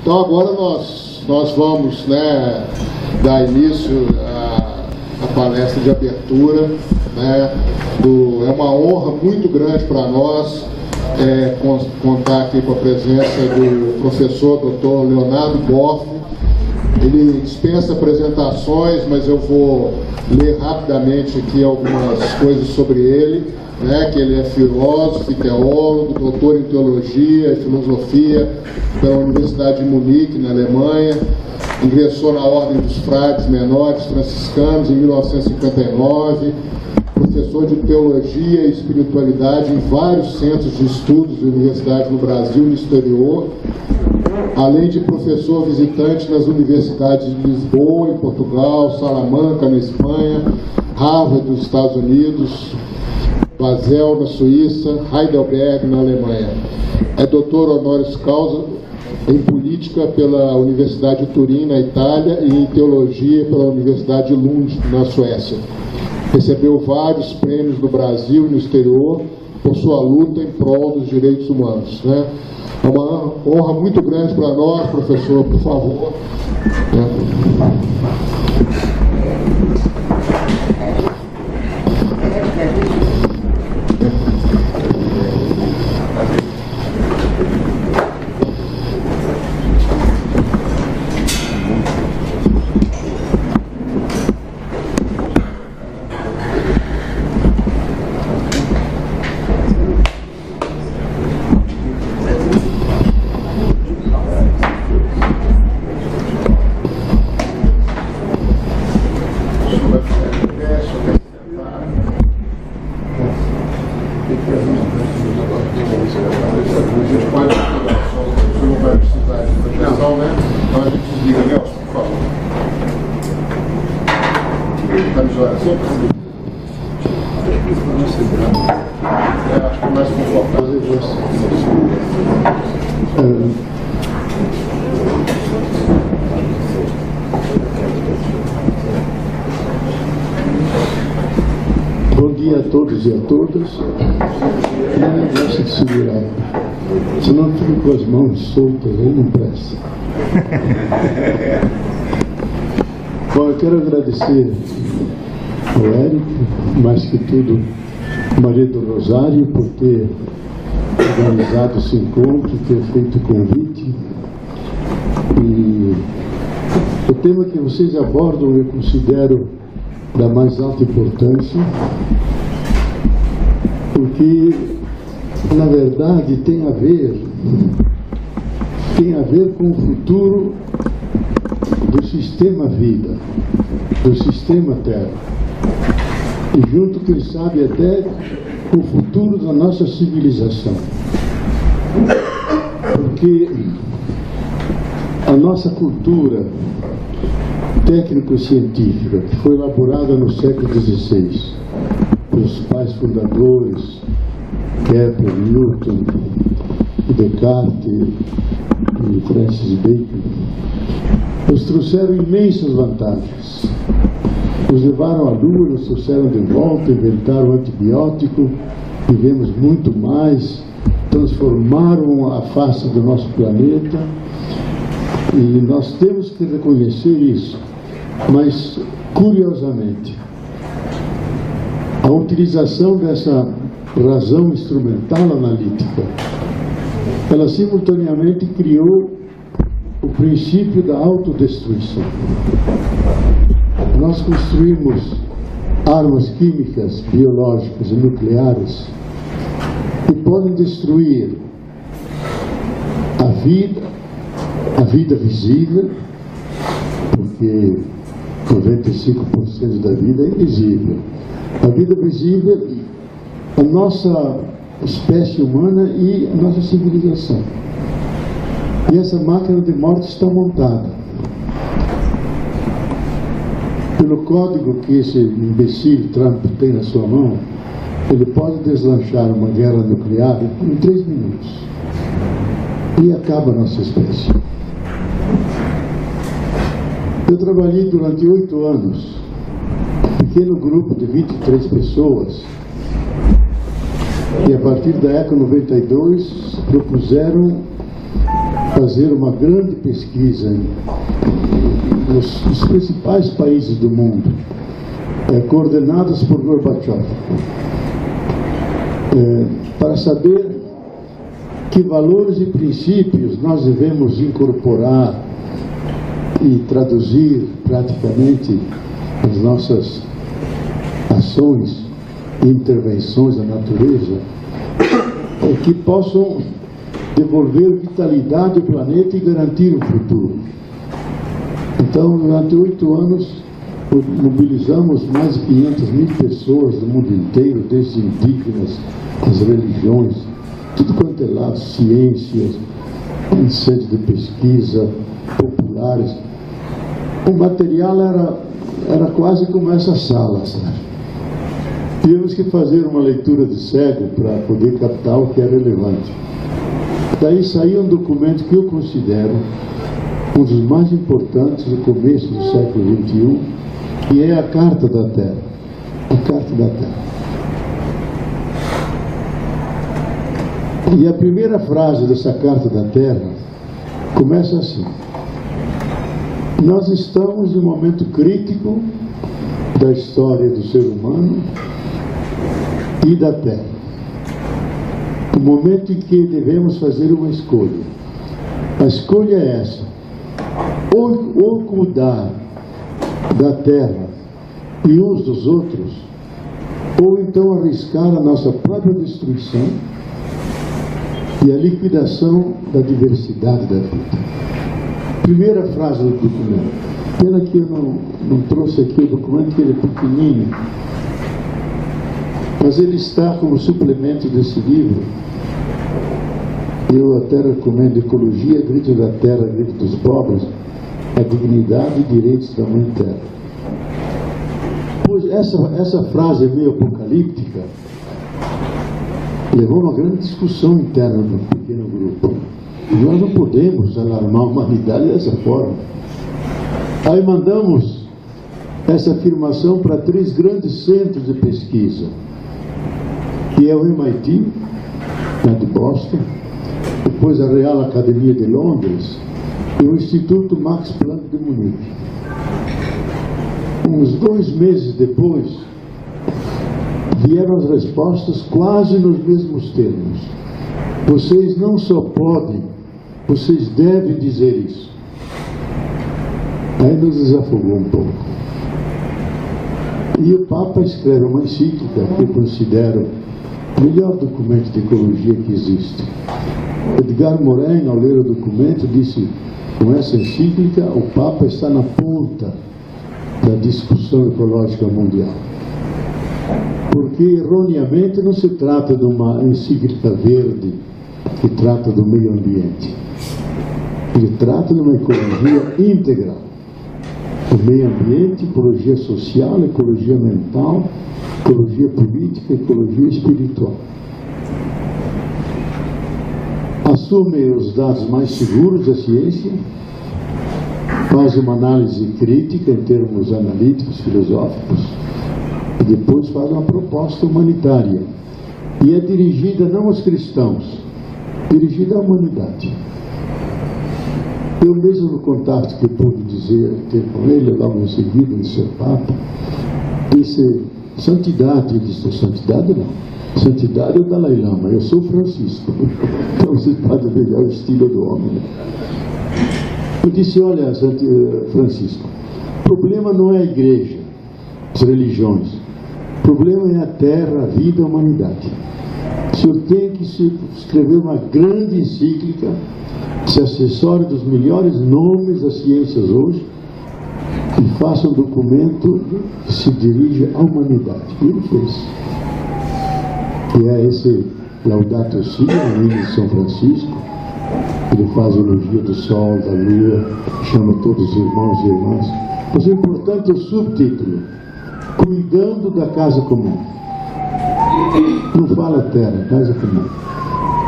Então agora nós vamos, né, dar início à palestra de abertura, né, é uma honra muito grande para nós contar aqui com a presença do professor Dr. Leonardo Boff. Ele dispensa apresentações, mas eu vou ler rapidamente aqui algumas coisas sobre ele, né, que ele é filósofo, teólogo, doutor em teologia e filosofia pela Universidade de Munique, na Alemanha. Ingressou na Ordem dos Frades Menores Franciscanos em 1959, professor de teologia e espiritualidade em vários centros de estudos e universidades no Brasil e no exterior, além de professor visitante nas universidades de Lisboa, em Portugal, Salamanca, na Espanha, Harvard, nos Estados Unidos, Basel, na Suíça, Heidelberg, na Alemanha. É doutor honoris causa em política pela Universidade de Turim, na Itália, e em teologia pela Universidade de Lund, na Suécia. Recebeu vários prêmios no Brasil e no exterior por sua luta em prol dos direitos humanos, né? É uma honra muito grande para nós, professor, por favor. Bom dia a todos e a todas. Não gosto de segurar, senão fico com as mãos soltas, aí não presta. Bom, eu quero agradecer ao Érico, mais que tudo, Maria do Rosário, por ter organizado esse encontro, ter feito o convite. E o tema que vocês abordam eu considero da mais alta importância, porque na verdade tem a ver com o futuro do sistema vida, do sistema terra, e junto, quem sabe, até com o futuro da nossa civilização, porque a nossa cultura técnico-científica, que foi elaborada no século XVI pelos pais fundadores, Kepler, Newton, Descartes e Francis Bacon, nos trouxeram imensas vantagens. Nos levaram à Lua, nos trouxeram de volta, inventaram o antibiótico, vivemos muito mais, transformaram a face do nosso planeta, e nós temos que reconhecer isso. Mas, curiosamente, a utilização dessa razão instrumental analítica, ela simultaneamente criou o princípio da autodestruição. Nós construímos armas químicas, biológicas e nucleares que podem destruir a vida visível, porque 95% da vida é invisível. A vida visível, a nossa espécie humana e a nossa civilização. E essa máquina de morte está montada. Pelo código que esse imbecil Trump tem na sua mão, ele pode deslanchar uma guerra nuclear em 3 minutos. E acaba a nossa espécie. Eu trabalhei durante 8 anos, um pequeno grupo de 23 pessoas, e a partir da ECO 92 propuseram fazer uma grande pesquisa nos principais países do mundo, coordenadas por Gorbachev, para saber que valores e princípios nós devemos incorporar e traduzir praticamente as nossas ações e intervenções da natureza, que possam devolver vitalidade ao planeta e garantir o futuro. Então, durante 8 anos, mobilizamos mais de 500.000 pessoas do mundo inteiro, desde indígenas, as religiões, tudo quanto é lado, ciências, centros de pesquisa, populares. O material era quase como essa sala, sabe? Tínhamos que fazer uma leitura de cego para poder captar o que é relevante. Daí saiu um documento que eu considero um dos mais importantes do começo do século XXI, que é a Carta da Terra. A Carta da Terra. E a primeira frase dessa Carta da Terra começa assim: nós estamos em um momento crítico da história do ser humano e da Terra. O momento em que devemos fazer uma escolha. A escolha é essa: ou cuidar da Terra e uns dos outros, ou então arriscar a nossa própria destruição e a liquidação da diversidade da vida. Primeira frase do documento. Pena que eu não trouxe aqui o documento, que ele é pequenininho, mas ele está como suplemento desse livro. Eu até recomendo Ecologia, Grito da Terra, Grito dos Pobres, a dignidade e direitos da Mãe Terra. Pois essa frase meio apocalíptica levou a uma grande discussão interna no pequeno grupo. E nós não podemos alarmar a humanidade dessa forma. Aí mandamos essa afirmação para 3 grandes centros de pesquisa, que é o MIT, de Boston, depois a Real Academia de Londres e o Instituto Max Planck de Munique. Uns 2 meses depois, vieram as respostas quase nos mesmos termos. Vocês não só podem, vocês devem dizer isso. Aí nos desafogou um pouco. E o Papa escreve uma encíclica que eu considero o melhor documento de ecologia que existe. Edgar Morin, ao ler o documento, disse: com essa encíclica, o Papa está na ponta da discussão ecológica mundial. Porque, erroneamente, não se trata de uma encíclica verde que trata do meio ambiente. Ele trata de uma ecologia íntegra. O meio ambiente, ecologia social, ecologia mental, ecologia política, ecologia espiritual. Assume os dados mais seguros da ciência, faz uma análise crítica em termos analíticos, filosóficos, e depois faz uma proposta humanitária. E é dirigida não aos cristãos, dirigida à humanidade. Eu mesmo, no contato que eu pude ter com ele, logo em seguida, de ser Papa, disse: santidade. Ele disse: santidade não. Santidade é o Dalai Lama, eu sou Francisco. Então você pode ver o estilo do homem. Eu disse: olha, Francisco, o problema não é a igreja, as religiões. O problema é a terra, a vida, a humanidade. O senhor tem que escrever uma grande encíclica, se acessório dos melhores nomes das ciências hoje, e faça um documento que se dirige à humanidade. E ele fez. Que é esse Laudato Si, no hino de São Francisco. Ele faz elogio do sol, da lua, chama todos os irmãos e irmãs. Mas o importante é o subtítulo: Cuidando da Casa Comum. Não fala terra, casa comum.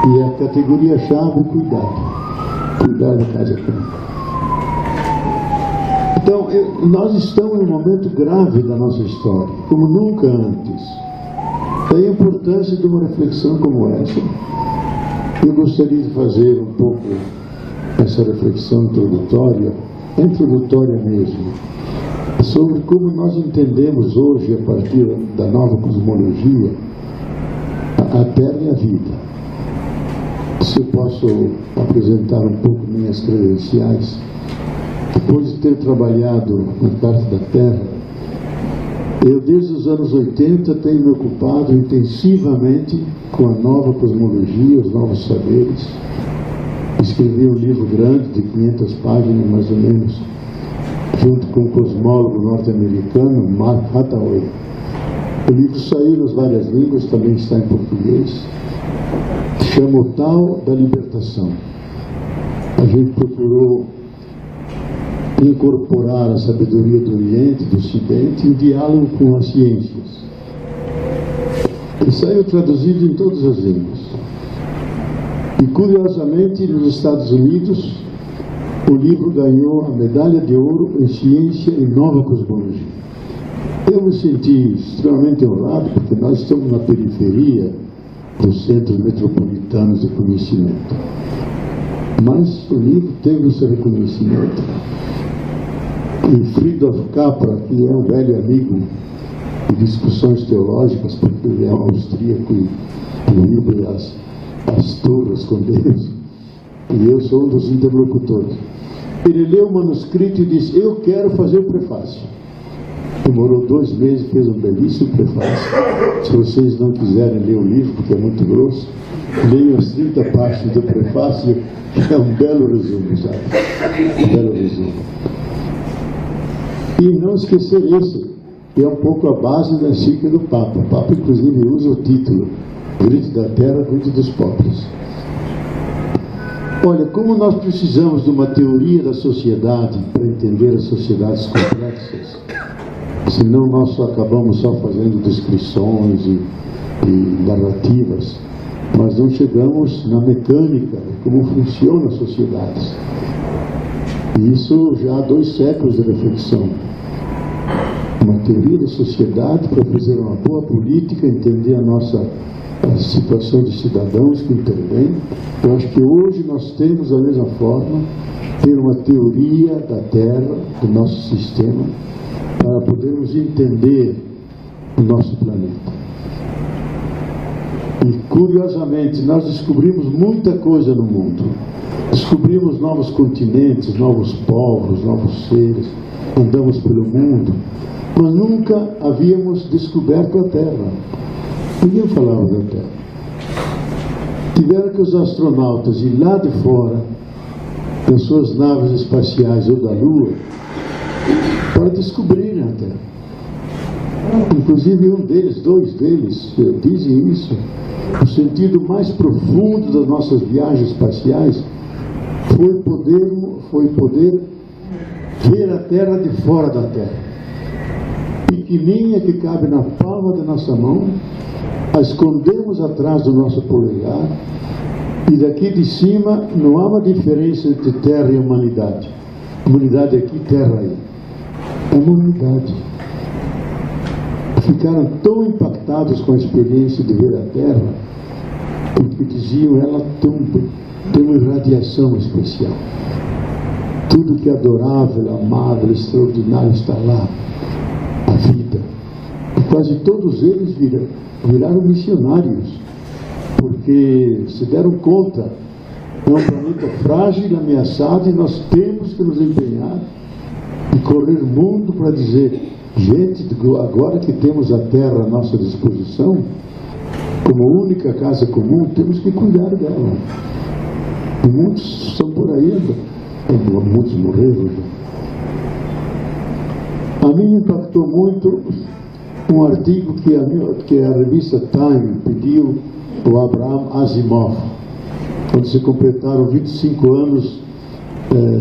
E a categoria-chave: cuidado. Cuidar da casa comum. Então, nós estamos em um momento grave da nossa história, como nunca antes. Daí a importância de uma reflexão como essa. Eu gostaria de fazer um pouco essa reflexão introdutória mesmo, sobre como nós entendemos hoje, a partir da nova cosmologia, a Terra e a vida. Se eu posso apresentar um pouco minhas credenciais, depois de ter trabalhado na parte da Terra, eu desde os anos 80 tenho me ocupado intensivamente com a nova cosmologia, os novos saberes. Escrevi um livro grande de 500 páginas mais ou menos, junto com o cosmólogo norte-americano Mark Hathaway. O livro saiu nas várias línguas, também está em português. Chama o Tao da Libertação. A gente procurou incorporar a sabedoria do Oriente e do Ocidente em diálogo com as ciências. Ele saiu traduzido em todas as línguas. E, curiosamente, nos Estados Unidos, o livro ganhou a medalha de ouro em ciência e nova cosmologia. Eu me senti extremamente honrado, porque nós estamos na periferia dos centros metropolitanos de conhecimento. Mas o livro teve esse reconhecimento. E Friedrich Capra, que é um velho amigo de discussões teológicas, porque ele é austríaco e vive as torres com Deus, e eu sou um dos interlocutores. Ele leu o manuscrito e disse: eu quero fazer o prefácio. Demorou 2 meses, fez um belíssimo prefácio. Se vocês não quiserem ler o livro, porque é muito grosso, leiam as 30 páginas do prefácio, que é um belo resumo, sabe? Um belo resumo. E não esquecer esse, que é um pouco a base da encíclica do Papa. O Papa, inclusive, usa o título: Grito da Terra, Grito dos Pobres. Olha, como nós precisamos de uma teoria da sociedade para entender as sociedades complexas, senão nós só acabamos só fazendo descrições e narrativas, mas não chegamos na mecânica de como funcionam as sociedades. E isso já há 2 séculos de reflexão. Uma teoria da sociedade para fazer uma boa política, entender a situação de cidadãos que intervêm. Eu acho que hoje nós temos, da mesma forma, ter uma teoria da Terra, do nosso sistema, para podermos entender o nosso planeta. E, curiosamente, nós descobrimos muita coisa no mundo. Descobrimos novos continentes, novos povos, novos seres. Andamos pelo mundo, mas nunca havíamos descoberto a Terra. Ninguém falava da Terra. Tiveram que os astronautas ir lá de fora, das suas naves espaciais ou da Lua, para descobrirem a Terra. Inclusive 2 deles dizem isso. O sentido mais profundo das nossas viagens espaciais foi poder ver a Terra de fora da Terra. Pequenininha, que cabe na palma da nossa mão, a escondemos atrás do nosso polegar, e daqui de cima não há uma diferença entre Terra e humanidade. Humanidade aqui, Terra aí. É uma unidade. Ficaram tão impactados com a experiência de ver a Terra, porque diziam: ela tem uma irradiação especial. Tudo que é adorável, amável, extraordinário está lá. A vida. E quase todos eles viraram missionários, porque se deram conta: é um planeta frágil e ameaçado, e nós temos que nos empenhar e correr o mundo para dizer: gente, agora que temos a Terra à nossa disposição, como única casa comum, temos que cuidar dela. E muitos estão por aí, muitos morreram já. A mim me impactou muito um artigo que a revista Time pediu ao Abraham Asimov, quando se completaram 25 anos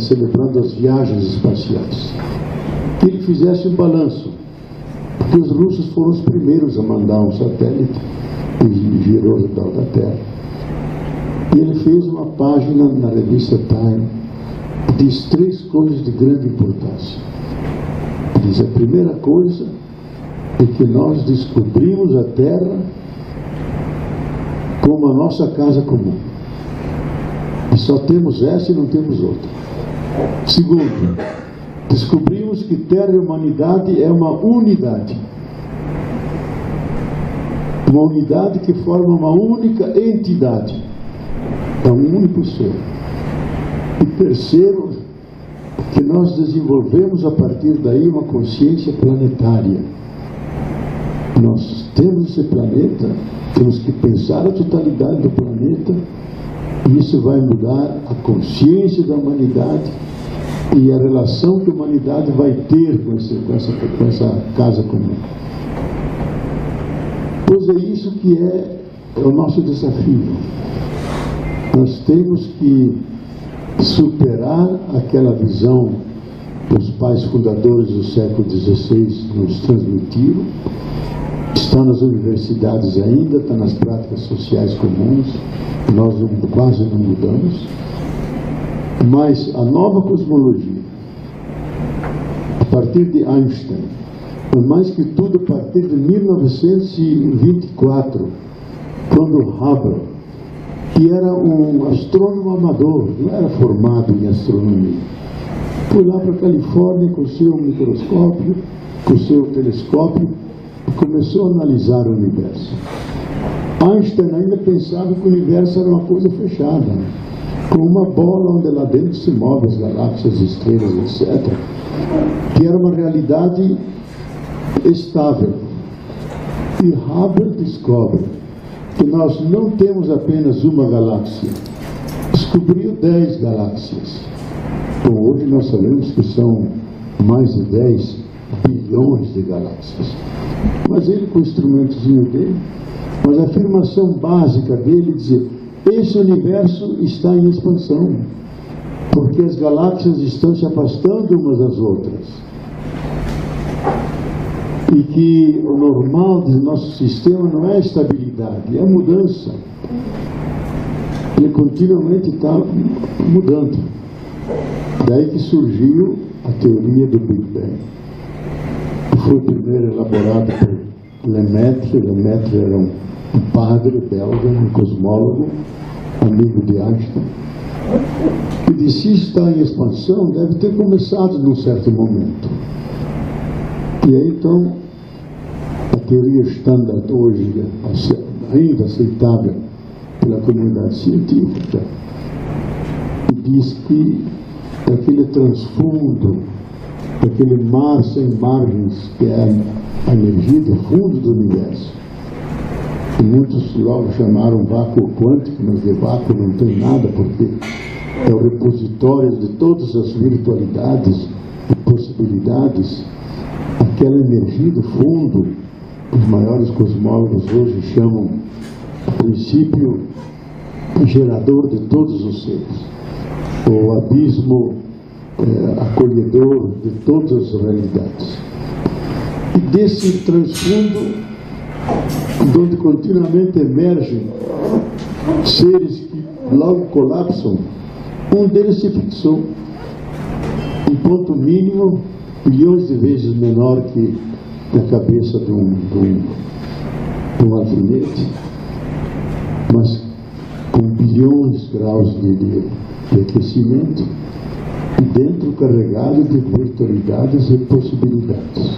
celebrando as viagens espaciais, que ele fizesse um balanço, porque os russos foram os primeiros a mandar um satélite e girou ao redor da Terra. E ele fez uma página na revista Time que diz 3 coisas de grande importância. Diz: a primeira coisa é que nós descobrimos a Terra como a nossa casa comum. E Só temos essa e não temos outra. Segundo, descobrimos que Terra e humanidade é uma unidade. Uma unidade que forma uma única entidade. É um único ser. E terceiro, que nós desenvolvemos a partir daí uma consciência planetária. Nós temos esse planeta, temos que pensar a totalidade do planeta, e isso vai mudar a consciência da humanidade e a relação que a humanidade vai ter com essa casa comum. Pois é isso que é o nosso desafio. Nós temos que superar aquela visão que os pais fundadores do século XVI nos transmitiram. Está nas universidades ainda, está nas práticas sociais comuns, nós quase não mudamos. Mas a nova cosmologia, a partir de Einstein, mas mais que tudo a partir de 1924, quando Hubble, que era um astrônomo amador, não era formado em astronomia, foi lá para a Califórnia com o seu microscópio, com o seu telescópio, e começou a analisar o universo. Einstein ainda pensava que o universo era uma coisa fechada, com uma bola onde lá dentro se movem as galáxias, estrelas, etc., que era uma realidade estável. E Hubble descobre que nós não temos apenas uma galáxia, descobriu 10 galáxias. Bom, hoje nós sabemos que são mais de 10 bilhões de galáxias. Mas ele, com o instrumentozinho dele, mas a afirmação básica dele dizia: esse universo está em expansão, porque as galáxias estão se afastando umas das outras. E que o normal do nosso sistema não é a estabilidade, é a mudança. Ele continuamente está mudando. Daí que surgiu a teoria do Big Bang, que foi primeiro elaborada por Lemaitre. Lemaitre era um padre belga, um cosmólogo, amigo de Einstein, que disse: se está em expansão, deve ter começado num certo momento. E aí, então, a teoria standard hoje, ainda aceitável pela comunidade científica, diz que aquele transfundo, aquele mar sem margens, que é a energia do fundo do universo, que muitos logo chamaram vácuo quântico, mas de vácuo não tem nada, porque é o repositório de todas as virtualidades e possibilidades. Aquela energia do fundo, os maiores cosmólogos hoje chamam o princípio gerador de todos os seres, o abismo acolhedor de todas as realidades. E desse transfundo, onde continuamente emergem seres que logo colapsam, um deles se fixou em ponto mínimo, bilhões de vezes menor que na cabeça de um alfinete, mas com bilhões de graus de aquecimento, e dentro carregado de virtualidades e possibilidades.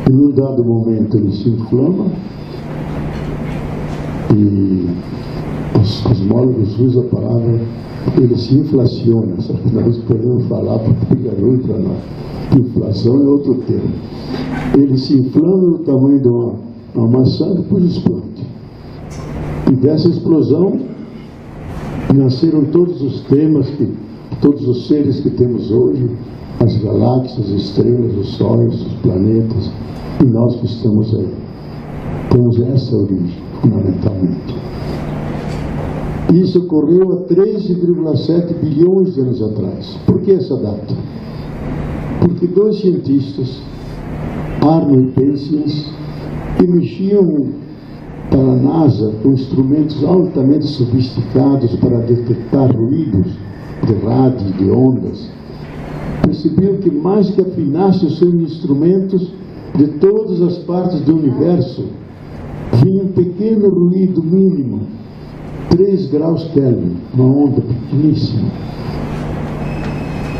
E num dado momento ele se inflama, e os cosmólogos usam a palavra, ele se inflaciona, só que nós podemos falar porque fica ruim para nós. Inflação é outro termo. Ele se inflama no tamanho de uma maçã e depois explode. E dessa explosão nasceram todos os temas, todos os seres que temos hoje, as galáxias, as estrelas, os sóis, os planetas, e nós que estamos aí. Temos essa origem, fundamentalmente. Isso ocorreu há 13,7 bilhões de anos atrás. Por que essa data? Porque dois cientistas, Arno e Penzias, que mexiam para a NASA com instrumentos altamente sofisticados para detectar ruídos de rádio, de ondas, percebiam que mais que afinasse os seus instrumentos, de todas as partes do universo vinha um pequeno ruído mínimo, 3 graus Kelvin, uma onda pequeníssima,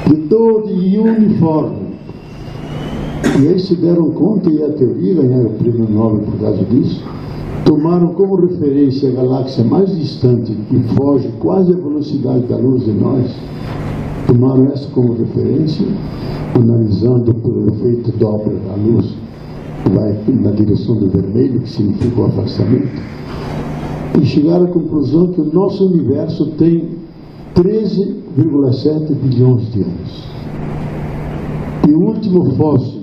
de todo e uniforme. E aí se deram conta, e a teoria ganharam o prêmio Nobel por causa disso, tomaram como referência a galáxia mais distante, que foge quase à velocidade da luz de nós, tomaram essa como referência, analisando pelo efeito Doppler, a luz vai na direção do vermelho, que significa o afastamento, e chegaram à conclusão que o nosso universo tem 13,7 bilhões de anos. E o último fóssil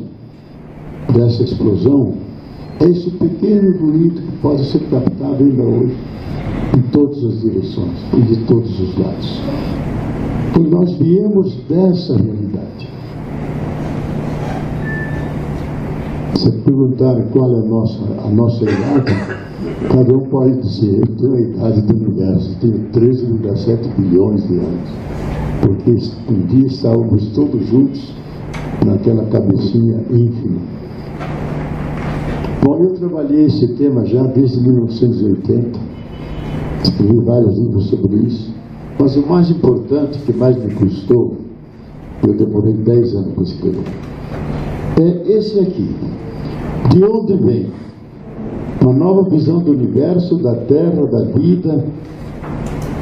dessa explosão é esse pequeno ruído que pode ser captado ainda hoje em todas as direções e de todos os lados. Então nós viemos dessa realidade. Se perguntar qual é a nossa idade, cada um pode dizer: eu tenho a idade do universo, tenho 13,7 bilhões de anos, porque um dia estávamos todos juntos naquela cabecinha ínfima. Bom, eu trabalhei esse tema já desde 1980, escrevi vários livros sobre isso, mas o mais importante, que mais me custou, eu demorei 10 anos para escrever, é esse aqui. De onde vem? Uma nova visão do universo, da Terra, da vida,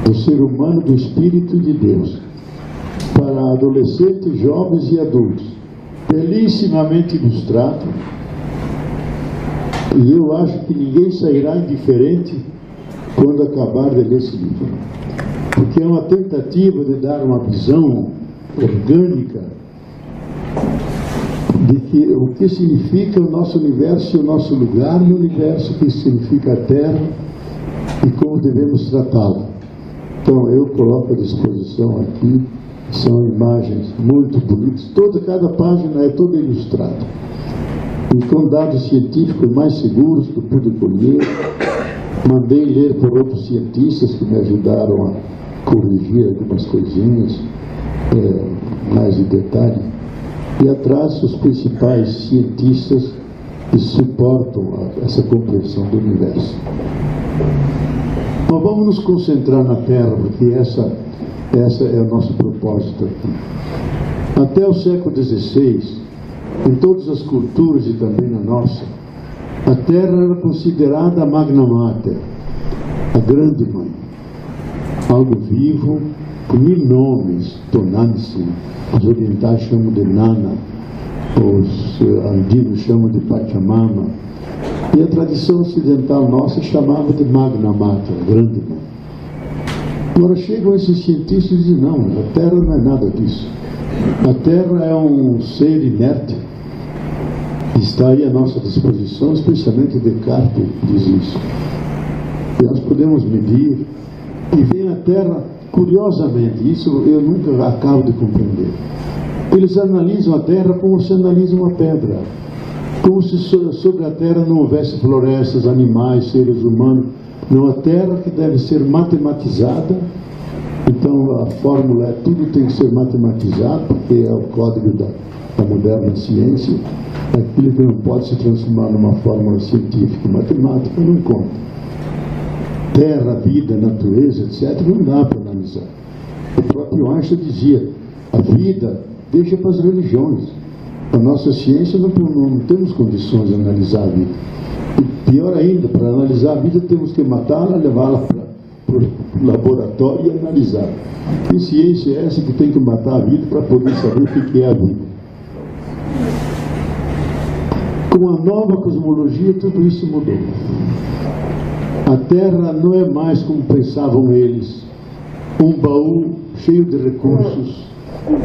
do ser humano, do Espírito de Deus, para adolescentes, jovens e adultos, belíssimamente ilustrado. E eu acho que ninguém sairá indiferente quando acabar de ler esse livro, porque é uma tentativa de dar uma visão orgânica de que, o que significa o nosso universo e o nosso lugar no universo, o que significa a Terra e como devemos tratá-la. Então eu coloco à disposição aqui, são imagens muito bonitas, cada página é toda ilustrada, e com dados científicos mais seguros que eu pude colher. Mandei ler por outros cientistas que me ajudaram a corrigir algumas coisinhas mais de detalhe. E atrás os principais cientistas que suportam essa compreensão do universo. Mas vamos nos concentrar na Terra, porque essa é o nosso propósito aqui. Até o século XVI, em todas as culturas e também na nossa, a Terra era considerada a Magna Mater, a grande mãe, algo vivo, com 1000 nomes, Tonantzin, os orientais chamam de Nana, os andinos chamam de Pachamama, e a tradição ocidental nossa chamava de Magna Mater, a grande mãe. Agora chegam esses cientistas e dizem: não, a Terra não é nada disso. A Terra é um ser inerte, que está aí à nossa disposição, especialmente Descartes diz isso. E nós podemos medir, e vem a Terra, curiosamente, isso eu nunca acabo de compreender. Eles analisam a Terra como se analisam uma pedra, como se sobre a Terra não houvesse florestas, animais, seres humanos. Não, a Terra que deve ser matematizada. Então a fórmula é: tudo tem que ser matematizado, porque é o código da moderna ciência. Aquilo que não pode se transformar numa fórmula científica e matemática não conta. Terra, vida, natureza, etc., não dá para analisar. O próprio Einstein dizia: a vida deixa para as religiões. A nossa ciência não temos condições de analisar a vida. E pior ainda, para analisar a vida temos que matá-la, levá-la para o laboratório e analisar. Que ciência é essa que tem que matar a vida para poder saber o que é a vida? Com a nova cosmologia tudo isso mudou. A Terra não é mais como pensavam eles, um baú cheio de recursos.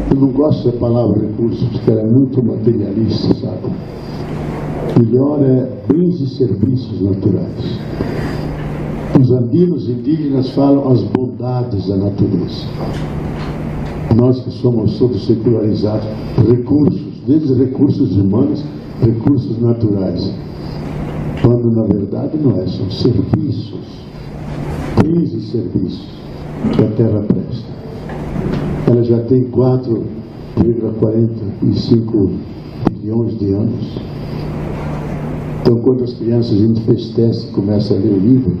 Eu não gosto da palavra recursos, porque ela é muito materialista, sabe? Melhor é bens e serviços naturais. Os andinos indígenas falam as bondades da natureza. Nós que somos todos secularizados, recursos, desde recursos humanos, recursos naturais. Quando na verdade não é, são serviços, bens e serviços que a Terra presta. Ela já tem 4,45 bilhões de anos. Então, quando as crianças, a gente fez teste e começa a ler o livro,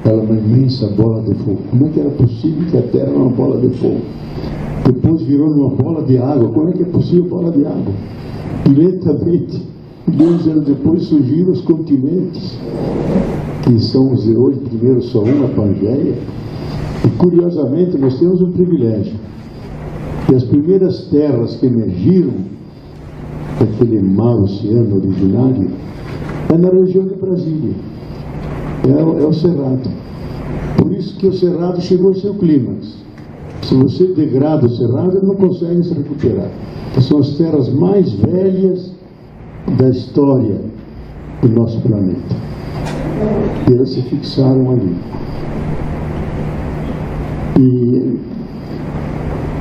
Ela é uma imensa bola de fogo. Como é que era possível que a Terra era uma bola de fogo? Depois virou uma bola de água. Como é que é possível bola de água? E lentamente, 2 anos depois, surgiram os continentes, que são os de hoje. Primeiro só um, a Pangeia. E curiosamente, nós temos um privilégio. Que as primeiras terras que emergiram daquele mar oceano originário é na região de Brasília. É o Cerrado. Por isso que o Cerrado chegou ao seu clímax. Se você degrada o Cerrado, ele não consegue se recuperar. São as terras mais velhas da história do nosso planeta. E elas se fixaram ali.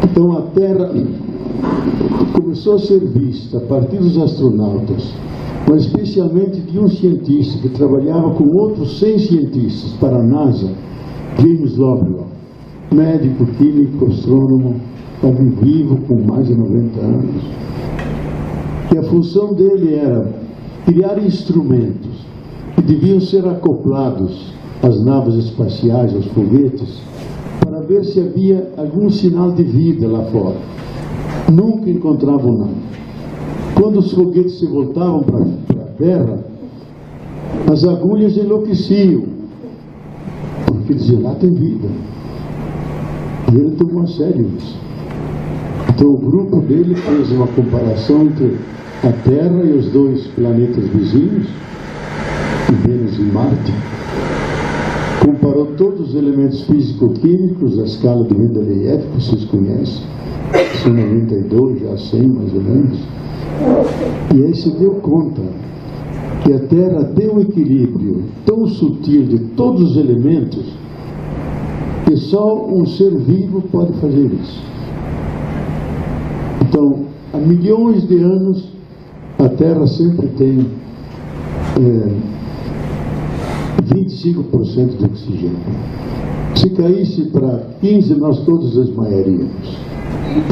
Então a Terra começou a ser vista a partir dos astronautas, mas especialmente de um cientista que trabalhava com outros 100 cientistas para a NASA, James Lovelock, médico, químico, astrônomo, estava vivo com mais de 90 anos. E a função dele era criar instrumentos que deviam ser acoplados às naves espaciais, aos foguetes, para ver se havia algum sinal de vida lá fora. Nunca encontravam nada. Quando os foguetes se voltavam para a Terra, as agulhas enlouqueciam, porque diziam, lá tem vida. E ele tomou a sério isso. Então o grupo dele fez uma comparação entre a Terra e os 2 planetas vizinhos, Vênus e Marte. Comparou todos os elementos físico-químicos da escala de Mendeleev, que vocês conhecem, são 92, já 100 mais ou menos. E aí se deu conta que a Terra tem um equilíbrio tão sutil de todos os elementos que só um ser vivo pode fazer isso. Então, há milhões de anos, a Terra sempre tem 25% de oxigênio. Se caísse para 15, nós todos desmaiaríamos.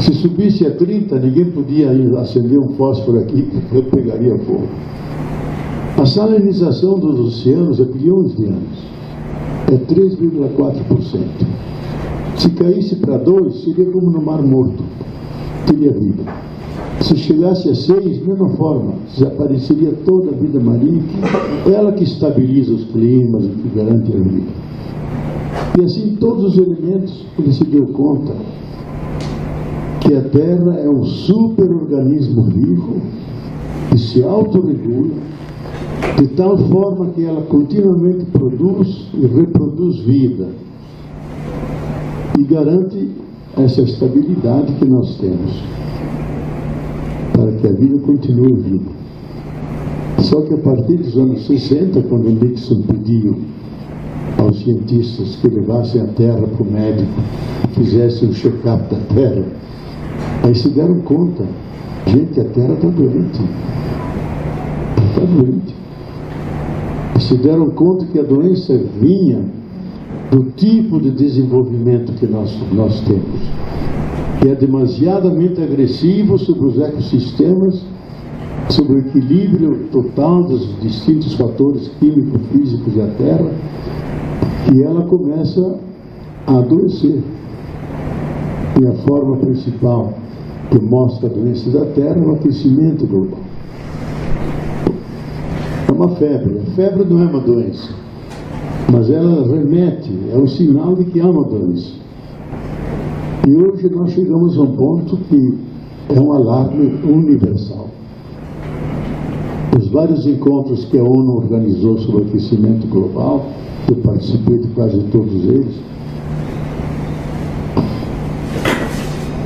Se subisse a 30, ninguém podia acender um fósforo aqui, porque pegaria fogo. A salinização dos oceanos há bilhões de anos é 3,4%. Se caísse para 2, seria como no Mar Morto, teria vida. Se chegasse a 6, mesma forma, desapareceria toda a vida marinha, ela que estabiliza os climas e que garante a vida. E assim, todos os elementos, ele se deu conta que a Terra é um super-organismo vivo que se autorregula de tal forma que ela continuamente produz e reproduz vida e garante essa estabilidade que nós temos para que a vida continue viva. Só que a partir dos anos 60, quando Nixon pediu aos cientistas que levassem a Terra para o médico, fizessem um check-up da Terra, aí se deram conta, gente, a Terra está doente. Está doente. E se deram conta que a doença vinha do tipo de desenvolvimento que nós temos, que é demasiadamente agressivo sobre os ecossistemas, sobre o equilíbrio total dos distintos fatores químico-físicos da Terra, e ela começa a adoecer. E a forma principal que mostra a doença da Terra é o aquecimento global. É uma febre. A febre não é uma doença, mas ela remete, é um sinal de que há uma doença. E hoje nós chegamos a um ponto que é um alarme universal. Os vários encontros que a ONU organizou sobre o aquecimento global, eu participei de quase todos eles,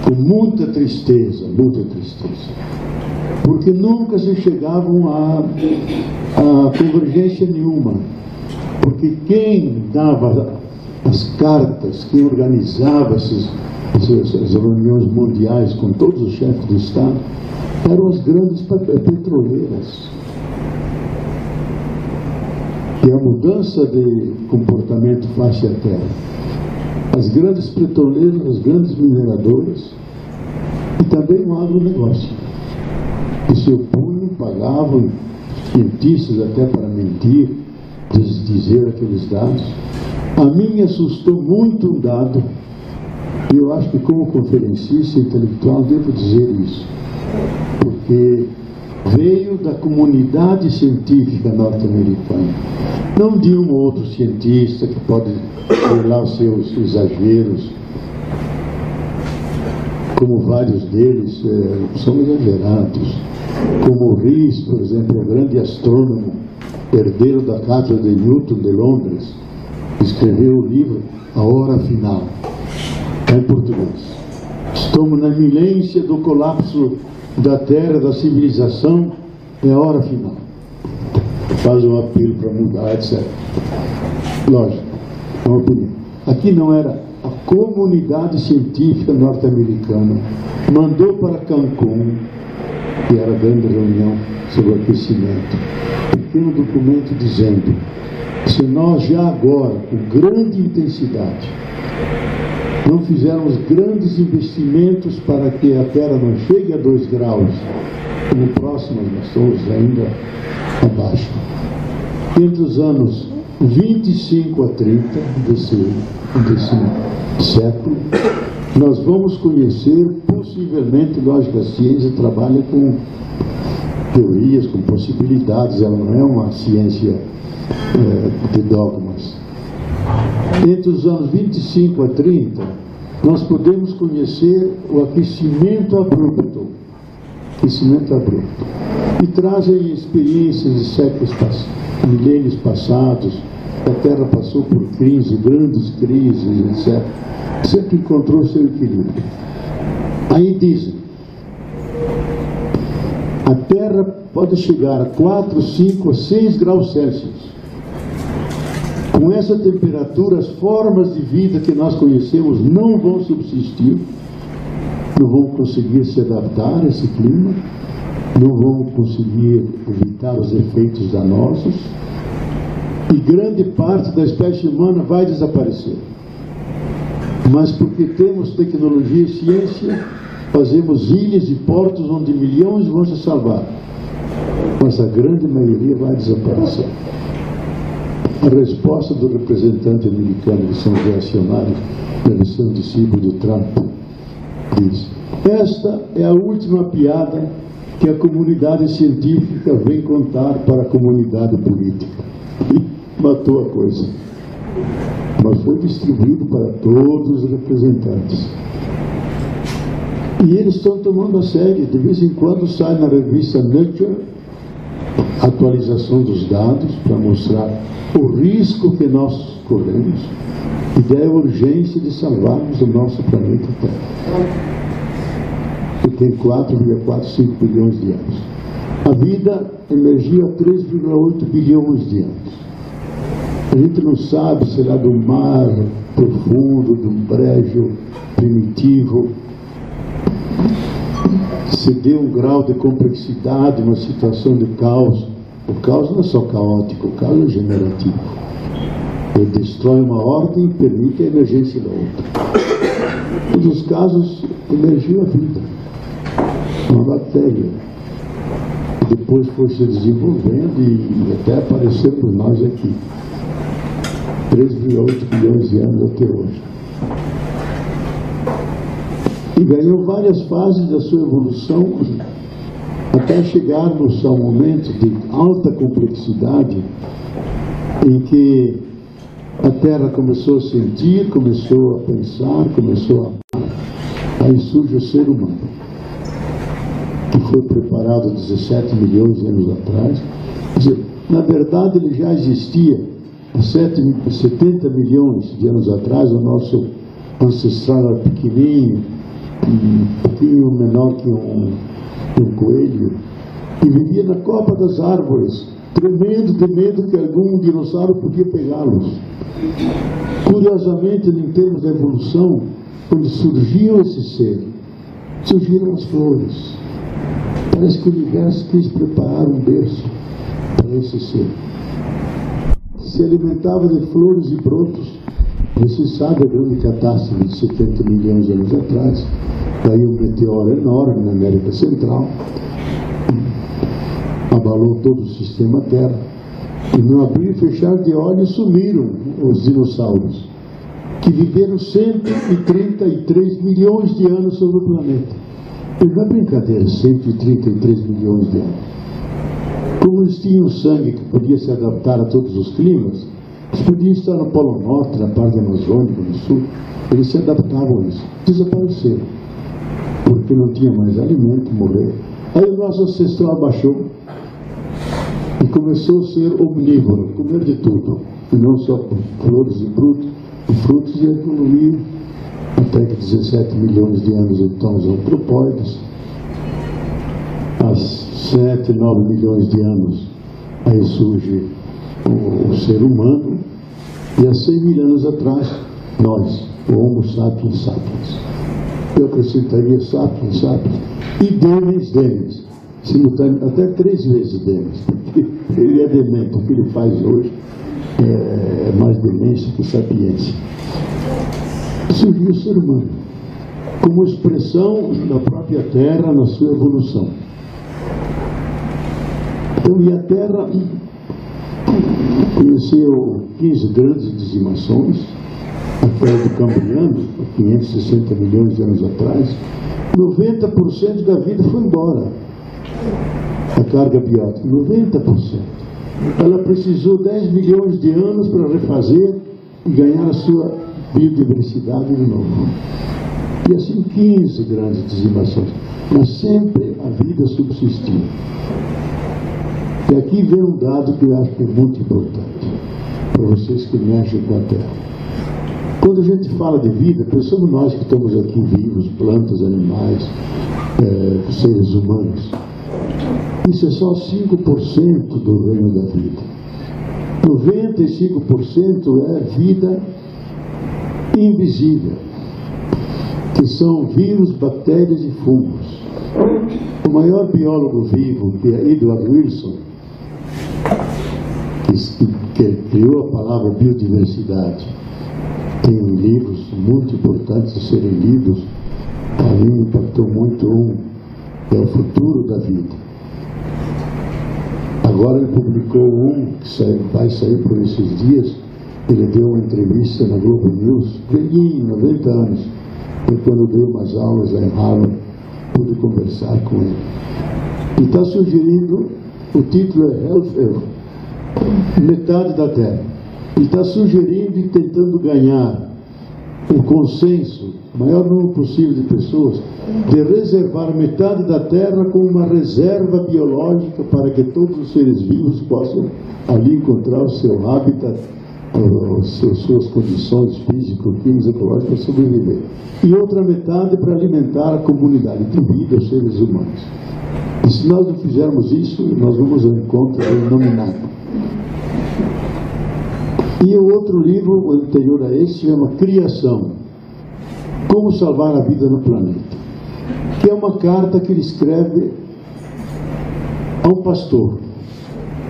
com muita tristeza, porque nunca se chegavam a convergência nenhuma, porque quem dava as cartas, quem organizava essas reuniões mundiais com todos os chefes de Estado, eram as grandes petroleiras. E a mudança de comportamento face à Terra, as grandes petroleiras, as grandes mineradoras e também o agronegócio, que se opunham, pagavam cientistas até para mentir, dizer aqueles dados, A mim me assustou muito um dado, e eu acho que como conferencista intelectual devo dizer isso, porque veio da comunidade científica norte-americana, não de um ou outro cientista que pode ter lá os seus exageros, como vários deles são exagerados, como Rees, por exemplo, o grande astrônomo, herdeiro da cátedra de Newton de Londres, escreveu o livro A Hora Final, em português. Estamos na iminência do colapso da Terra, da civilização, é a hora final. Faz um apelo para mudar, etc. Lógico, é uma opinião. Aqui não era a comunidade científica norte-americana, mandou para Cancún, que era a grande reunião sobre o aquecimento, um pequeno documento dizendo: se nós já agora, com grande intensidade, não fizermos grandes investimentos para que a Terra não chegue a 2 graus, no próximo nós estamos ainda abaixo. Entre os anos 25 a 30 desse século, nós vamos conhecer, possivelmente, lógico, a ciência trabalha com teorias, com possibilidades, ela não é uma ciência de dogmas. Entre os anos 25 a 30, nós podemos conhecer o aquecimento abrupto. E trazem experiências de séculos passados, milênios passados, a Terra passou por grandes crises, etc. Sempre encontrou seu equilíbrio. Aí dizem, a Terra pode chegar a 4, 5, 6 graus Celsius. Com essa temperatura, as formas de vida que nós conhecemos não vão subsistir, não vão conseguir se adaptar a esse clima, não vão conseguir evitar os efeitos danosos, e grande parte da espécie humana vai desaparecer. Mas porque temos tecnologia e ciência, fazemos ilhas e portos onde milhões vão se salvar, mas a grande maioria vai desaparecer. A resposta do representante americano, que são reacionários, deve ser um discípulo do Trump, diz: esta é a última piada que a comunidade científica vem contar para a comunidade política. E matou a coisa. Mas foi distribuído para todos os representantes. E eles estão tomando a sério. De vez em quando sai na revista Nature atualização dos dados para mostrar o risco que nós corremos e da urgência de salvarmos o nosso planeta Terra, que tem 4,45 bilhões de anos. A vida emergiu há 3,8 bilhões de anos. A gente não sabe se será do mar profundo, de um brejo primitivo, se deu um grau de complexidade, uma situação de caos. O caos não é só caótico, o caos é generativo. Ele destrói uma ordem e permite a emergência da outra. Em todos os casos, emergiu a vida, uma bactéria. Depois foi se desenvolvendo e até aparecemos nós aqui. 3,8 bilhões de anos até hoje. E ganhou várias fases da sua evolução até chegarmos ao momento de alta complexidade em que a Terra começou a sentir, começou a pensar, começou a amar. Aí surge o ser humano, que foi preparado 17 milhões de anos atrás. Quer dizer, na verdade ele já existia há 70 milhões de anos atrás. O nosso ancestral era pequenininho, um pouquinho menor que um coelho, e vivia na copa das árvores, tremendo de medo que algum dinossauro podia pegá-los. Curiosamente, em termos da evolução, quando surgiu esse ser, surgiram as flores. Parece que o universo quis preparar um berço para esse ser. Se alimentava de flores e brotos. Você sabe a grande catástrofe de 70 milhões de anos atrás. Caiu um meteoro enorme na América Central, abalou todo o sistema Terra, e no abrir e fechar de olhos sumiram os dinossauros, que viveram 133 milhões de anos sobre o planeta. E não é brincadeira, 133 milhões de anos. Como eles tinham sangue que podia se adaptar a todos os climas, eles podiam estar no Polo Norte, na parte amazônica, no sul, eles se adaptavam a isso. Desapareceram, porque não tinha mais alimento, morreram. Aí o nosso ancestral abaixou e começou a ser omnívoro, comer de tudo, e não só flores e frutos, e evoluir até que 17 milhões de anos então os antropóides, há 7, 9 milhões de anos aí surge o ser humano, e há 100 mil anos atrás nós, o Homo sapiens sapiens. Eu acrescentaria sapiens sapiens e demens, simultâneo, até 3 vezes demens, porque ele é demente, o que ele faz hoje é mais demência que sapiência. Surgiu o ser humano como expressão da própria Terra na sua evolução. Então, e a Terra conheceu 15 grandes dizimações, a Terra do Cambriano, há 560 milhões de anos atrás. 90% da vida foi embora, a carga biótica, 90%. Ela precisou 10 milhões de anos para refazer e ganhar a sua biodiversidade de novo. E assim 15 grandes dizimações, mas sempre a vida subsistiu. E aqui vem um dado que eu acho que é muito importante para vocês que mexem com a Terra. Quando a gente fala de vida, pensamos nós que estamos aqui vivos, plantas, animais, seres humanos. Isso é só 5% do reino da vida. 95% é vida invisível, que são vírus, bactérias e fungos. O maior biólogo vivo, que é Edward Wilson, que criou a palavra biodiversidade, tem livros muito importantes de serem lidos. A mim me impactou muito é o futuro da vida. Agora ele publicou que vai sair por esses dias. Ele deu uma entrevista na Globo News, velhinho, 90 anos. E quando deu umas aulas lá em Harvard, pude conversar com ele. E está sugerindo, o título é Health, metade da Terra. E está sugerindo e tentando ganhar um consenso, o maior número possível de pessoas, de reservar metade da Terra como uma reserva biológica para que todos os seres vivos possam ali encontrar o seu habitat, as suas condições físico-químicas, ecológicas para sobreviver. E outra metade para alimentar a comunidade de vida, os seres humanos. E se nós não fizermos isso, nós vamos ao encontro do inominável. E o outro livro, o anterior a esse, chama Criação. Como salvar a vida no planeta. Que é uma carta que ele escreve a um pastor.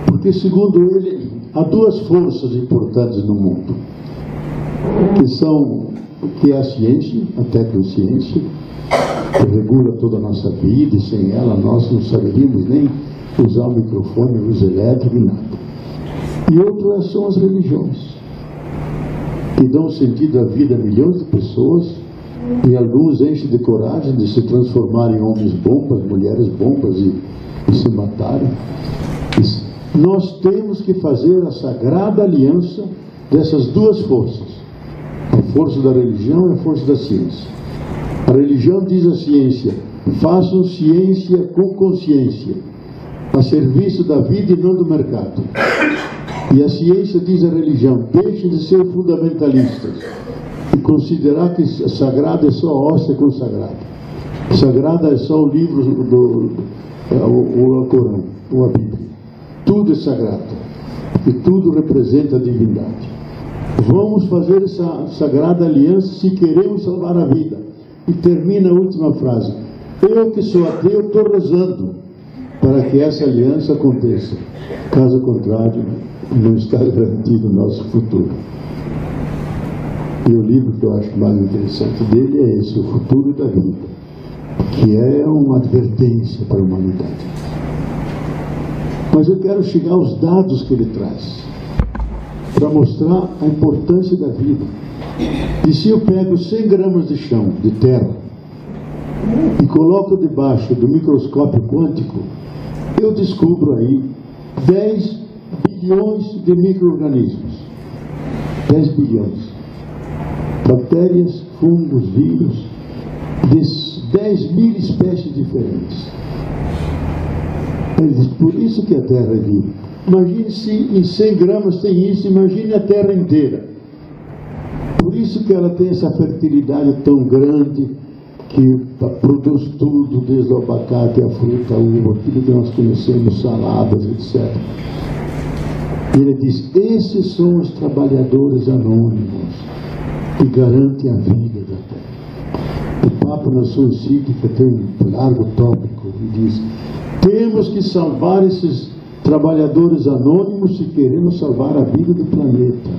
Porque, segundo ele, há 2 forças importantes no mundo. Que é a ciência, a tecnociência, que regula toda a nossa vida, e sem ela nós não saberíamos nem usar o microfone, luz elétrica e nada. E outro são as religiões, que dão sentido à vida a milhões de pessoas, e alguns enchem de coragem de se transformar em homens bombas, mulheres bombas e se matarem. Nós temos que fazer a sagrada aliança dessas 2 forças, a força da religião e a força da ciência. A religião diz à ciência: façam ciência com consciência, a serviço da vida e não do mercado. E a ciência diz à religião: deixem de ser fundamentalistas e considerar que sagrado é só a hóstia consagrada. Sagrada é só o livro o Alcorão, ou a Bíblia. Tudo é sagrado, e tudo representa a divindade. Vamos fazer essa sagrada aliança se queremos salvar a vida. E termina a última frase: eu que sou ateu estou rezando para que essa aliança aconteça. Caso contrário, não está garantido o nosso futuro. E o livro que eu acho mais interessante dele é esse, O Futuro da Vida, que é uma advertência para a humanidade. Mas eu quero chegar aos dados que ele traz. para mostrar a importância da vida. E se eu pego 100 gramas de chão, de terra, e coloco debaixo do microscópio quântico, eu descubro aí 10 bilhões de micro-organismos. 10 bilhões. Bactérias, fungos, vírus, de 10 mil espécies diferentes. Ele diz, por isso que a Terra é viva. Imagine se em 100 gramas tem isso, imagine a Terra inteira. Por isso que ela tem essa fertilidade tão grande, que produz tudo, desde o abacate, a fruta, a uva, tudo que nós conhecemos, saladas, etc. E ele diz, esses são os trabalhadores anônimos que garantem a vida da Terra. O Papa, na sua encíclica, tem um largo tópico e diz, temos que salvar esses trabalhadores anônimos se queremos salvar a vida do planeta.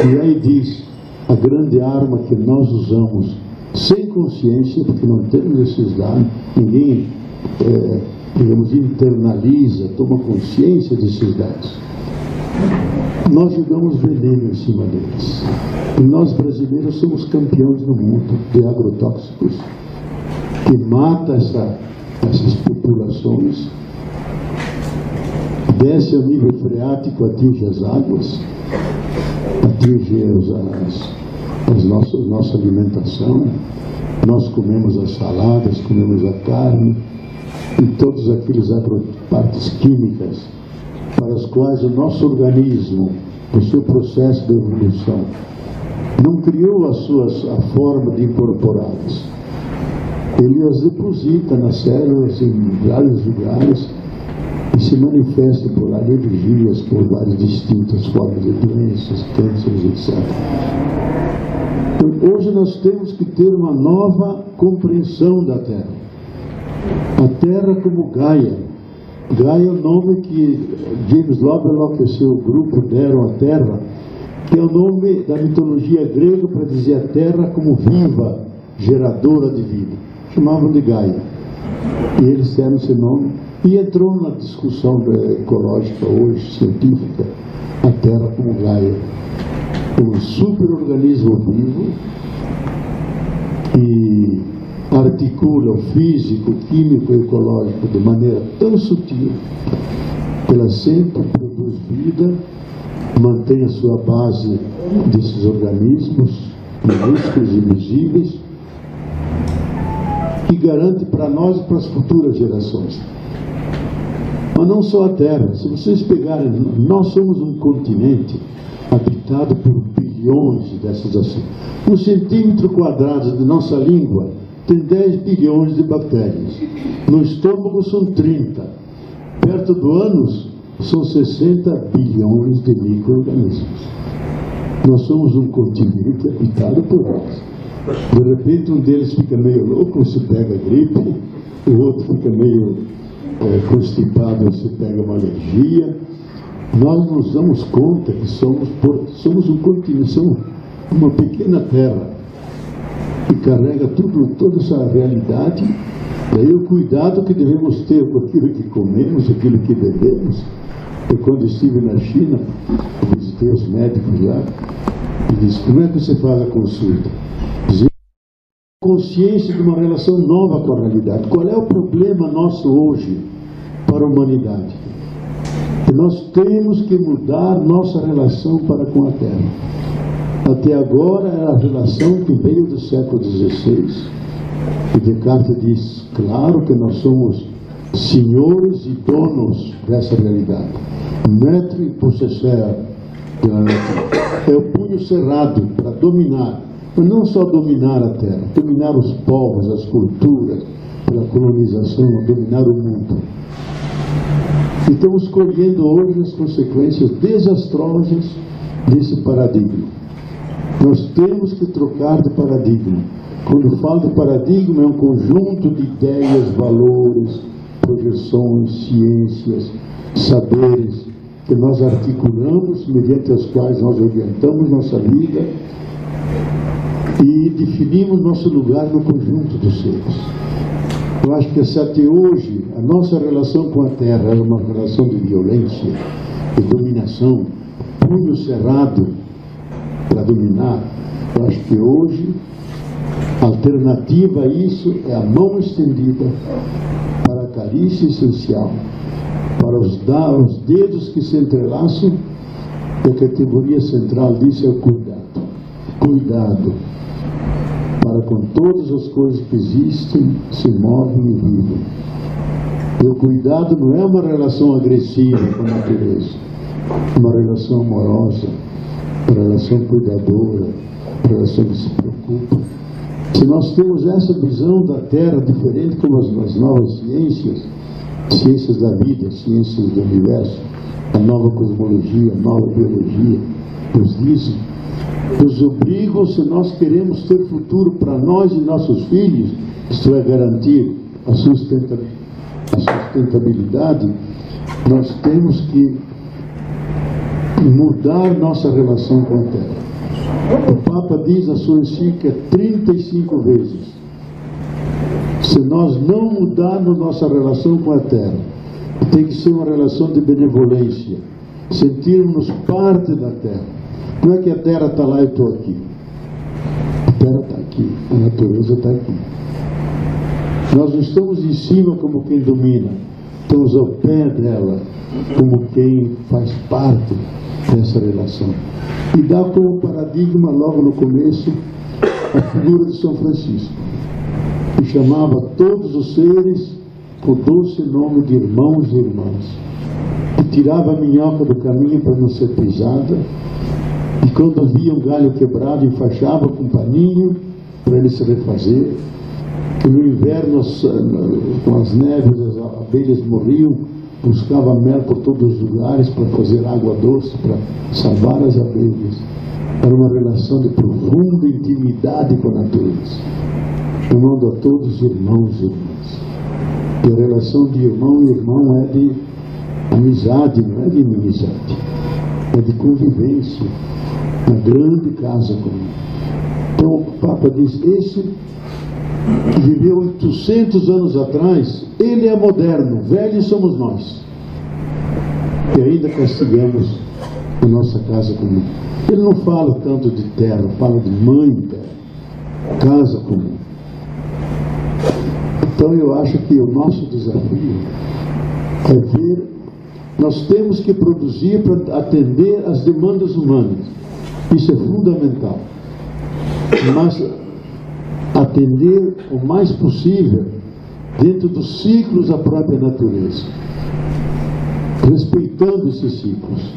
E aí diz, a grande arma que nós usamos sem consciência, porque não temos esses dados, ninguém, digamos, internaliza, toma consciência desses dados. Nós jogamos veneno em cima deles. E nós brasileiros somos campeões no mundo de agrotóxicos, que mata essas populações, desce ao nível freático, atinge as águas, atinge nossa alimentação. Nós comemos as saladas, comemos a carne e todas aquelas partes químicas para as quais o nosso organismo, o seu processo de evolução, não criou a forma de incorporá-las. Ele as deposita nas células em vários lugares e se manifesta por alergias, por várias distintas formas de doenças, cânceres, etc. Então, hoje nós temos que ter uma nova compreensão da Terra. A Terra como Gaia. Gaia é o nome que James Lovelock e seu grupo deram à Terra, que é o nome da mitologia grega para dizer a Terra como viva, geradora de vida. Chamavam de Gaia. E eles deram esse nome e entrou na discussão ecológica hoje, científica, a Terra como Gaia. Um superorganismo vivo e articula o físico, o químico e o ecológico de maneira tão sutil que ela sempre produz vida, mantém a sua base desses organismos minúsculos e invisíveis, que garante para nós e para as futuras gerações. Mas não só a Terra. Se vocês pegarem, nós somos um continente habitado por bilhões dessas assim. 1 centímetro quadrado de nossa língua tem 10 bilhões de bactérias. No estômago são 30. Perto do ânus são 60 bilhões de micro-organismos. Nós somos um continente habitado por nós. De repente um deles fica meio louco, se pega gripe, o outro fica meio constipado, se pega uma alergia. Nós nos damos conta que somos um continente, somos uma pequena terra que carrega toda essa realidade. Daí o cuidado que devemos ter com aquilo que comemos, aquilo que bebemos. Eu, quando estive na China, visitei os médicos lá e disse, como é que você faz a consulta? Dizia, consciência de uma relação nova com a realidade. Qual é o problema nosso hoje para a humanidade? Que nós temos que mudar nossa relação para com a Terra. Até agora era a relação que veio do século XVI, e Descartes diz, claro que nós somos senhores e donos dessa realidade. Maître et possesseur da nature. É o punho cerrado para dominar, mas não só dominar a Terra, dominar os povos, as culturas, pela colonização, dominar o mundo. E estamos colhendo hoje as consequências desastrosas desse paradigma. Nós temos que trocar de paradigma. Quando falo de paradigma, é um conjunto de ideias, valores, projeções, ciências, saberes, que nós articulamos, mediante os quais nós orientamos nossa vida e definimos nosso lugar no conjunto dos seres. Eu acho que se até hoje a nossa relação com a Terra era uma relação de violência, de dominação, punho cerrado para dominar. Eu acho que hoje a alternativa a isso é a mão estendida para a carícia essencial, para os dedos que se entrelaçam, e a categoria central disso é o cuidado. Cuidado para com todas as coisas que existem, se movem e vivem. E o cuidado não é uma relação agressiva com a natureza, é uma relação amorosa, uma relação cuidadora, uma relação que se preocupa. Se nós temos essa visão da Terra diferente como as novas ciências, ciências da vida, ciências do universo, a nova cosmologia, a nova biologia, nos dizem, nos obrigam, se nós queremos ter futuro para nós e nossos filhos, isto é garantir a sustentabilidade, nós temos que mudar nossa relação com a Terra. O Papa diz na sua encíclica 35 vezes, se nós não mudarmos nossa relação com a Terra, tem que ser uma relação de benevolência, sentirmos parte da Terra. Não é que a Terra está lá e eu estou aqui. A Terra está aqui, a natureza está aqui. Nós não estamos em cima como quem domina, estamos ao pé dela como quem faz parte dessa relação. E dá como paradigma, logo no começo, a figura de São Francisco, que chamava todos os seres com o doce nome de irmãos e irmãs, que tirava a minhoca do caminho para não ser pisada, e quando via um galho quebrado, enfaixava com um paninho para ele se refazer, que no inverno, com as neves, as abelhas morriam, buscava mel por todos os lugares para fazer água doce, para salvar as abelhas. Era uma relação de profunda intimidade com a natureza, chamando a todos irmãos e irmãs. E a relação de irmão e irmão é de amizade, não é de inimizade, é de convivência, na grande casa comum. Então o Papa diz, esse que viveu 800 anos atrás, ele é moderno, velhos somos nós, que ainda castigamos a nossa casa comum. Ele não fala tanto de terra, fala de mãe terra, casa comum. Então eu acho que o nosso desafio é ver, nós temos que produzir para atender às demandas humanas, isso é fundamental, mas atender o mais possível dentro dos ciclos da própria natureza, respeitando esses ciclos.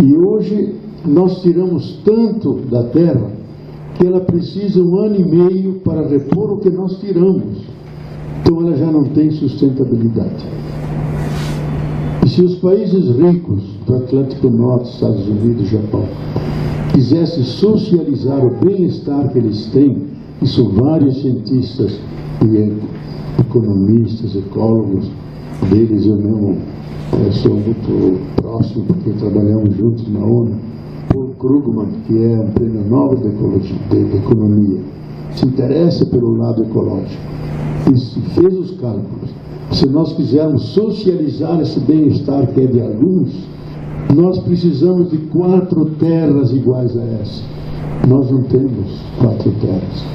E hoje nós tiramos tanto da terra que ela precisa 1 ano e meio para repor o que nós tiramos. Então ela já não tem sustentabilidade. E se os países ricos do Atlântico Norte, Estados Unidos e Japão quisessem socializar o bem-estar que eles têm, isso vários cientistas e economistas, ecólogos deles, eu mesmo sou muito próximo porque trabalhamos juntos na ONU. Paul Krugman, que é um prêmio Nobel de Economia, se interessa pelo lado ecológico e fez os cálculos. Se nós quisermos socializar esse bem-estar que é de alguns, nós precisamos de 4 terras iguais a essa. Nós não temos 4 terras,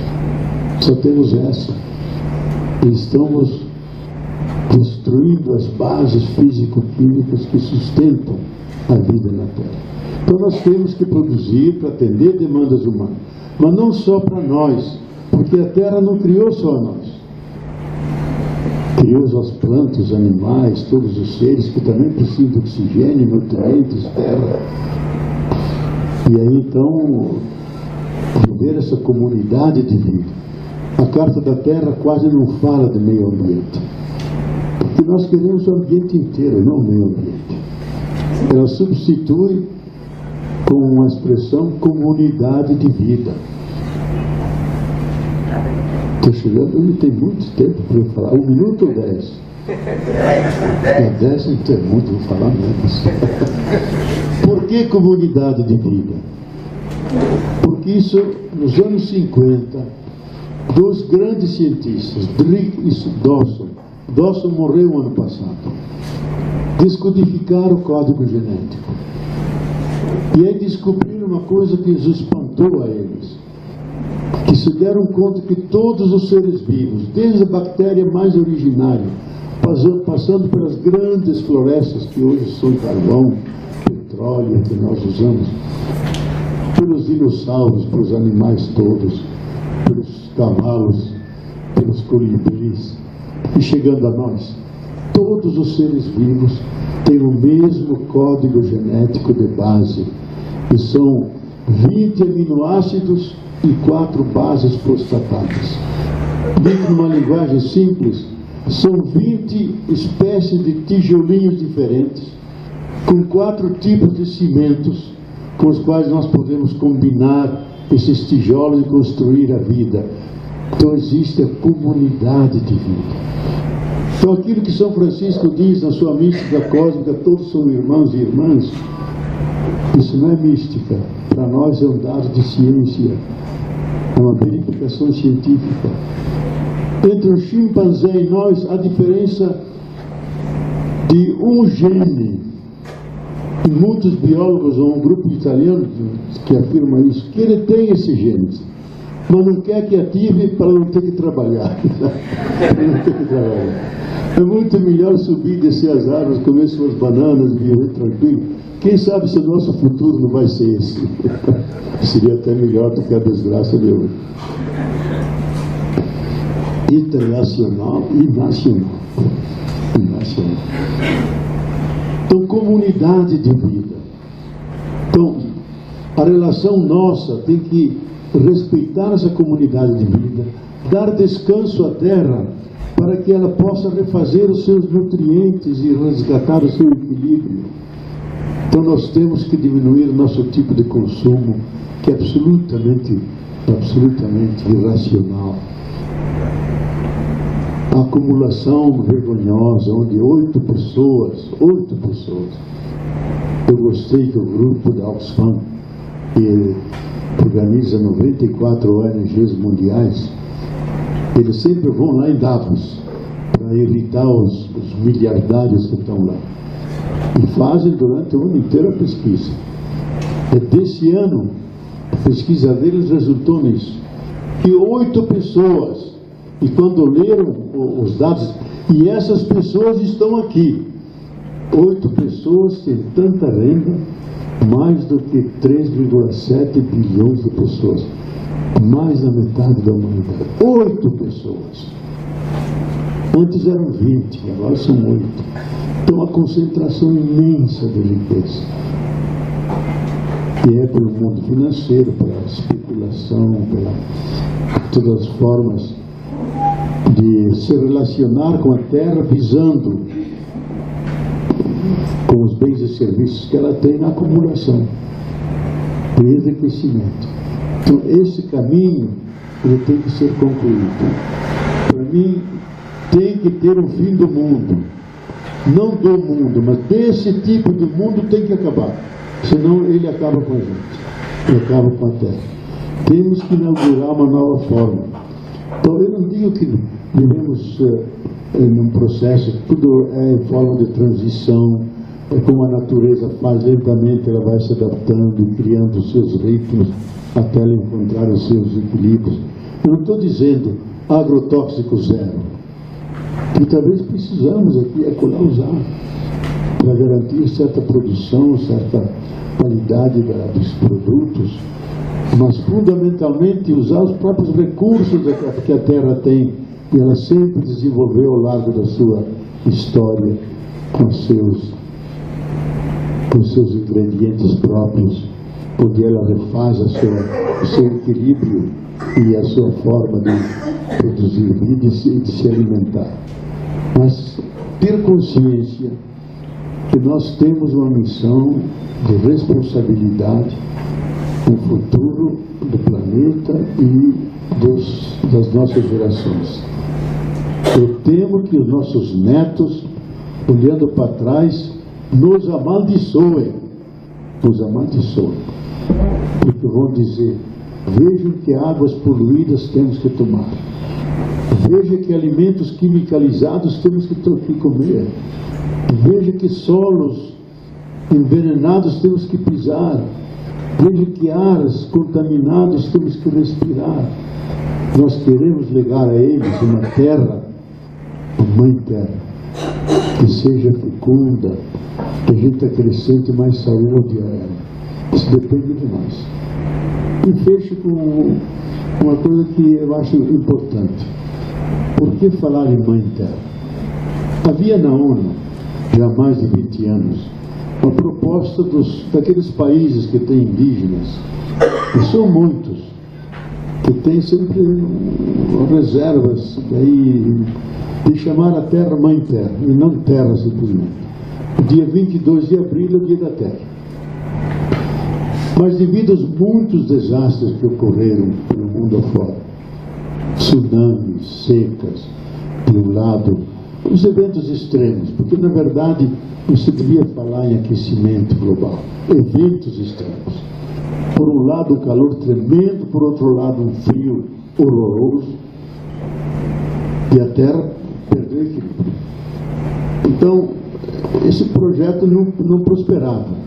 só temos essa. E estamos destruindo as bases físico-químicas que sustentam a vida na Terra. Então nós temos que produzir para atender demandas humanas, mas não só para nós, porque a Terra não criou só nós. Criou as plantas, os animais, todos os seres que também precisam de oxigênio, nutrientes, terra. E aí então, viver essa comunidade de vida. A Carta da Terra quase não fala de meio ambiente, porque nós queremos o ambiente inteiro, não o meio ambiente. Ela substitui com uma expressão comunidade de vida. Estou chegando, ele tem muito tempo para eu falar. 1 minuto ou 10? 10 não tem muito, vou falar menos. Por que comunidade de vida? Porque isso, nos anos 50, 2 grandes cientistas, Drake e Dawson morreu ano passado, descodificaram o código genético. E aí descobriram uma coisa que os espantou a eles, que se deram conta que todos os seres vivos, desde a bactéria mais originária, passando pelas grandes florestas que hoje são carvão, petróleo que nós usamos, pelos dinossauros, pelos animais todos, pelos cavalos, pelos colibris, e chegando a nós, todos os seres vivos têm o mesmo código genético de base, que são 20 aminoácidos e 4 bases fosfatadas. Dito numa linguagem simples, são 20 espécies de tijolinhos diferentes, com 4 tipos de cimentos, com os quais nós podemos combinar esses tijolos e construir a vida. Então existe a comunidade de vida. Então aquilo que São Francisco diz na sua mística cósmica, todos são irmãos e irmãs, isso não é mística, para nós é um dado de ciência, é uma verificação científica. Entre o chimpanzé e nós, a diferença de um gene. E muitos biólogos, ou um grupo italiano que afirma isso, que ele tem esse gene, mas não quer que ative para não ter que trabalhar. Não ter que trabalhar. É muito melhor subir, descer as árvores, comer suas bananas e viver tranquilo. Quem sabe se o nosso futuro não vai ser esse? Seria até melhor do que a desgraça de hoje. Internacional e nacional. Então, comunidade de vida. Então, a relação nossa tem que respeitar essa comunidade de vida, dar descanso à terra para que ela possa refazer os seus nutrientes e resgatar o seu equilíbrio. Então nós temos que diminuir o nosso tipo de consumo, que é absolutamente irracional. A acumulação vergonhosa, onde 8 pessoas, eu gostei que o grupo da Oxfam, que organiza 94 ONGs mundiais, eles sempre vão lá em Davos para irritar os miliardários que estão lá. E fazem durante o ano inteiro a pesquisa. Desse ano, a pesquisa deles resultou nisso. Que 8 pessoas, e quando leram os dados, e essas pessoas estão aqui, 8 pessoas têm tanta renda, mais do que 3,7 bilhões de pessoas. Mais da metade da humanidade. 8 pessoas. Antes eram 20, agora são 8. Então a concentração imensa de riqueza, que é pelo mundo financeiro, pela especulação, pela todas as formas de se relacionar com a terra, visando com os bens e serviços que ela tem na acumulação e enriquecimento. Então esse caminho ele tem que ser concluído. Para mim tem que ter um fim do mundo, não do mundo, mas desse tipo de mundo tem que acabar, senão ele acaba com a gente, ele acaba com a terra. Temos que inaugurar uma nova forma. Então eu não digo que vivemos num processo, tudo é em forma de transição, é como a natureza faz, lentamente ela vai se adaptando e criando os seus ritmos até ela encontrar os seus equilíbrios. Eu não estou dizendo agrotóxico zero, que talvez precisamos aqui e acolá usar para garantir certa produção, certa qualidade dos produtos, mas fundamentalmente usar os próprios recursos que a terra tem, e ela sempre desenvolveu ao largo da sua história com os seus ingredientes próprios, onde ela refaz o seu equilíbrio e a sua forma de produzir vida e de se alimentar. Mas ter consciência que nós temos uma missão de responsabilidade no futuro do planeta e das nossas gerações. Eu temo que os nossos netos, olhando para trás, nos amaldiçoem, porque vão dizer: vejam que águas poluídas temos que tomar, veja que alimentos quimicalizados temos que comer, veja que solos envenenados temos que pisar. Veja que ares contaminados temos que respirar. Nós queremos legar a eles uma terra, a Mãe Terra, que seja fecunda, que a gente acrescente mais saúde a ela. Isso depende de nós. E fecho com uma coisa que eu acho importante. Por que falar em Mãe Terra? Havia na ONU, já há mais de 20 anos, uma proposta daqueles países que têm indígenas, e são muitos, que têm sempre reservas de chamar a terra Mãe Terra, e não terra simplesmente. O dia 22 de abril é o dia da terra. Mas devido aos muitos desastres que ocorreram pelo mundo afora, tsunamis, secas, de um lado, os eventos extremos, porque na verdade não se devia falar em aquecimento global, eventos extremos. Por um lado um calor tremendo, por outro lado um frio horroroso, e a Terra perdeu equilíbrio. Então, esse projeto não prosperava.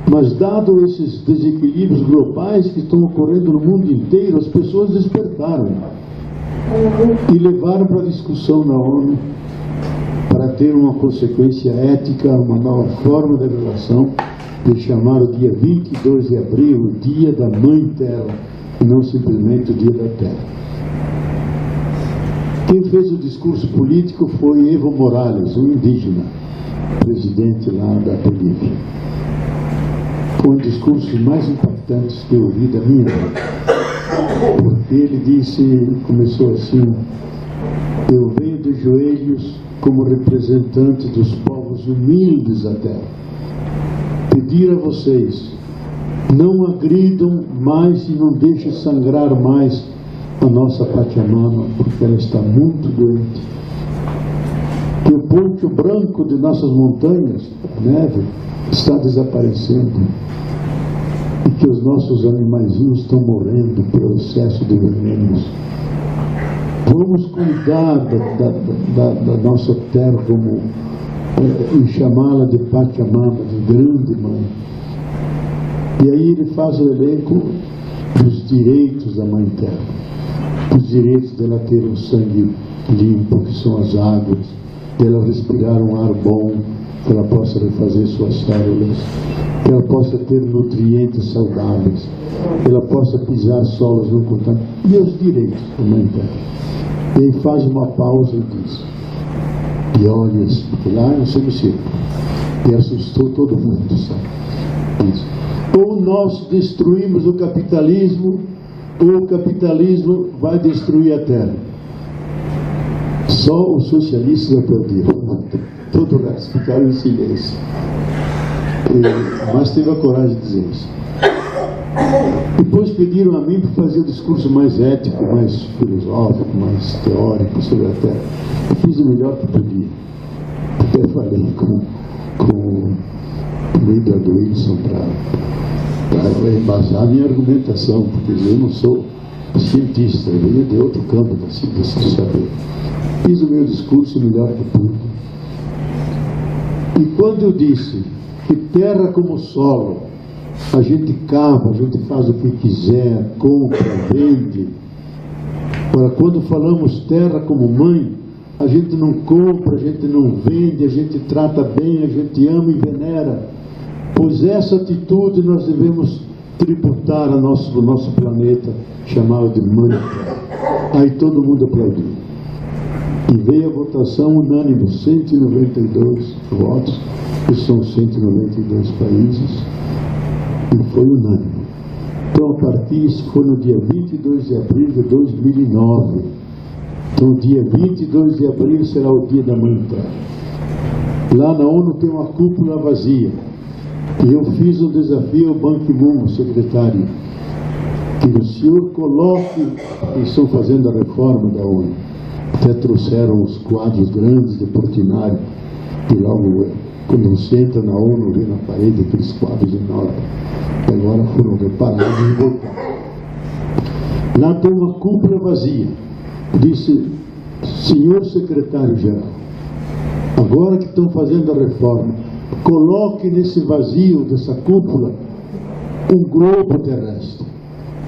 Mas dado esses desequilíbrios globais que estão ocorrendo no mundo inteiro, as pessoas despertaram e levaram para a discussão na ONU para ter uma consequência ética, uma nova forma de relação, de chamar o dia 22 de abril o dia da Mãe Terra, e não simplesmente o dia da Terra. Quem fez o discurso político foi Evo Morales, um indígena, presidente lá da Bolívia. Foi um dos discursos mais impactantes que eu ouvi da minha vida. Porque ele começou assim: eu venho de joelhos como representante dos povos humildes da terra, pedir a vocês, não agridam mais e não deixem sangrar mais a nossa Pachamama, porque ela está muito doente. Que o poncho branco de nossas montanhas, a neve, está desaparecendo, e que os nossos animaizinhos estão morrendo pelo excesso de venenos. Vamos cuidar da nossa terra e chamá-la de Pachamama, de grande mãe. E aí ele faz o elenco dos direitos da Mãe Terra, os direitos dela ter um sangue limpo, que são as águas, dela respirar um ar bom, que ela possa refazer suas células, que ela possa ter nutrientes saudáveis, que ela possa pisar solos não contaminados, e os direitos da Mãe Terra. E aí faz uma pausa e diz, e olha, lá no semicírculo, e assustou todo mundo, sabe? Diz, ou nós destruímos o capitalismo, ou o capitalismo vai destruir a terra. Só os socialistas aplaudiram, todo o resto ficaram em silêncio. Mas teve a coragem de dizer isso. Depois pediram a mim para fazer um discurso mais ético, mais filosófico, mais teórico sobre a terra. Eu fiz o melhor que podia. Até falei com o líder do Wilson para embasar a minha argumentação, porque eu não sou cientista, eu venho de outro campo da ciência de saber. Fiz o meu discurso o melhor que pude. E quando eu disse que terra como solo, a gente cava, a gente faz o que quiser, compra, vende. Agora, quando falamos terra como mãe, a gente não compra, a gente não vende, a gente trata bem, a gente ama e venera. Pois essa atitude nós devemos tributar ao nosso planeta, chamá-lo de Mãe Terra. Aí todo mundo aplaudiu. E veio a votação unânime, 192 votos, que são 192 países, e foi unânime. Então, a partir disso foi no dia 22 de abril de 2009. Então, dia 22 de abril será o dia da Mãe Terra. Lá na ONU tem uma cúpula vazia. E eu fiz um desafio ao Ban Ki-moon, o secretário, que o senhor coloque, eles estão fazendo a reforma da ONU. Até trouxeram os quadros grandes de Portinari, e logo, quando você entra na ONU, vê na parede aqueles quadros enormes, que agora foram reparados e voltaram. Lá tem uma cúpula vazia. Disse, senhor secretário-geral, agora que estão fazendo a reforma, coloque nesse vazio dessa cúpula um globo terrestre,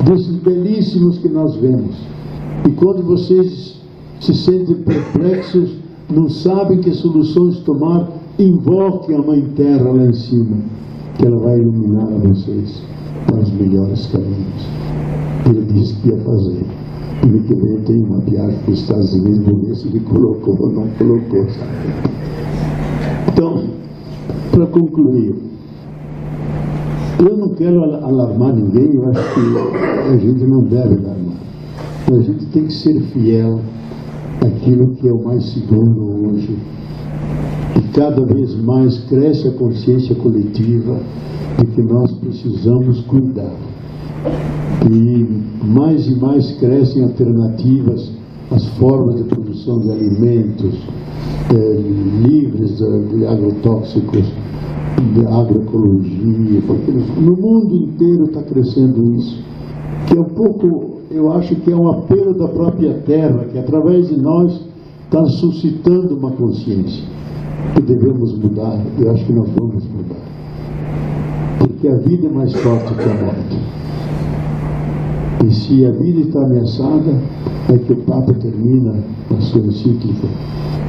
desses belíssimos que nós vemos. E quando vocês se sentem perplexos, não sabem que soluções tomar, invoquem a Mãe Terra lá em cima, que ela vai iluminar a vocês para os melhores caminhos. Ele disse que ia fazer. E no que vem tem uma viagem para os Estados Unidos, vou ver se ele colocou ou não colocou. Então, para concluir, eu não quero alarmar ninguém, eu acho que a gente não deve alarmar. A gente tem que ser fiel àquilo que é o mais seguro hoje. E cada vez mais cresce a consciência coletiva de que nós precisamos cuidar. E mais crescem alternativas às formas de produção de alimentos livres de agrotóxicos, de agroecologia, porque no mundo inteiro está crescendo isso, que é um pouco, eu acho que é um apelo da própria terra, que através de nós está suscitando uma consciência que devemos mudar. Eu acho que nós vamos mudar, porque a vida é mais forte que a morte. E se a vida está ameaçada, é que o Papa termina a sua encíclica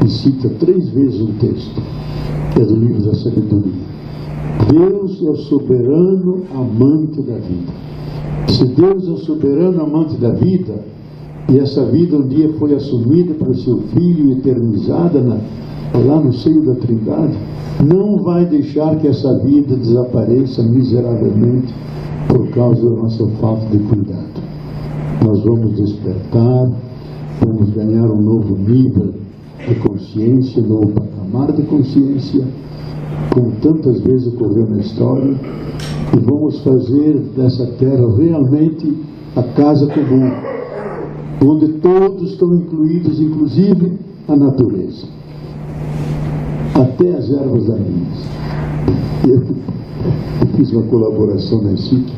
e cita 3 vezes um texto, que é do livro da Sabedoria. Deus é o soberano amante da vida. Se Deus é o soberano amante da vida, e essa vida um dia foi assumida pelo seu Filho, eternizada lá no seio da Trindade, não vai deixar que essa vida desapareça miseravelmente por causa da nossa falta de cuidado. Nós vamos despertar, vamos ganhar um novo nível de consciência, um novo patamar de consciência, como tantas vezes ocorreu na história, e vamos fazer dessa terra realmente a casa comum, onde todos estão incluídos, inclusive a natureza, até as ervas daninhas. Eu fiz uma colaboração na encíclica,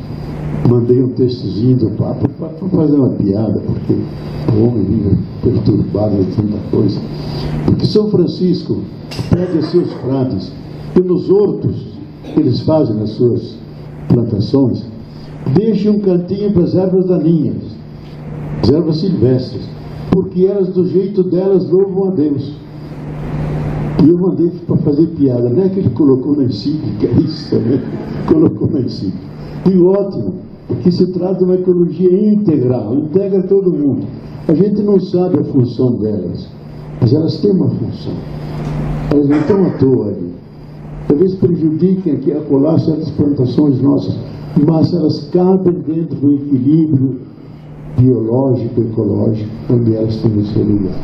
mandei um textozinho do Papa para fazer uma piada, porque o homem vive perturbado de tanta coisa. Porque São Francisco pede a seus frades que nos hortos que eles fazem nas suas plantações, deixem um cantinho para as ervas daninhas, as ervas silvestres, porque elas, do jeito delas, louvam a Deus. E eu mandei para fazer piada, não é que ele colocou na encíclica isso, né? Colocou na encíclica. E ótimo, porque se trata de uma ecologia integral, integra todo mundo. A gente não sabe a função delas, mas elas têm uma função. Elas não estão à toa ali. Talvez prejudiquem aqui a colar certas plantações nossas, mas elas cabem dentro do equilíbrio biológico, ecológico, onde elas têm o seu lugar.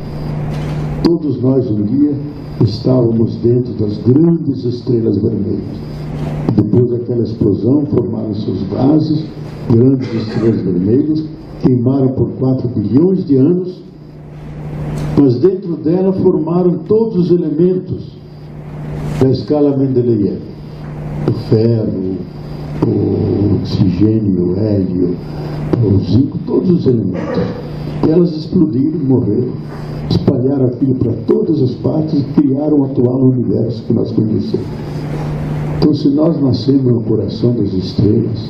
Todos nós um dia estávamos dentro das grandes estrelas vermelhas. Depois daquela explosão, formaram seus gases, grandes estrelas vermelhas, queimaram por 4 bilhões de anos, mas dentro dela formaram todos os elementos da escala Mendeleev: o ferro, o oxigênio, o hélio, o zinco, todos os elementos. E elas explodiram, morreram, espalharam aquilo para todas as partes e criaram o atual universo que nós conhecemos. Então, se nós nascemos no coração das estrelas,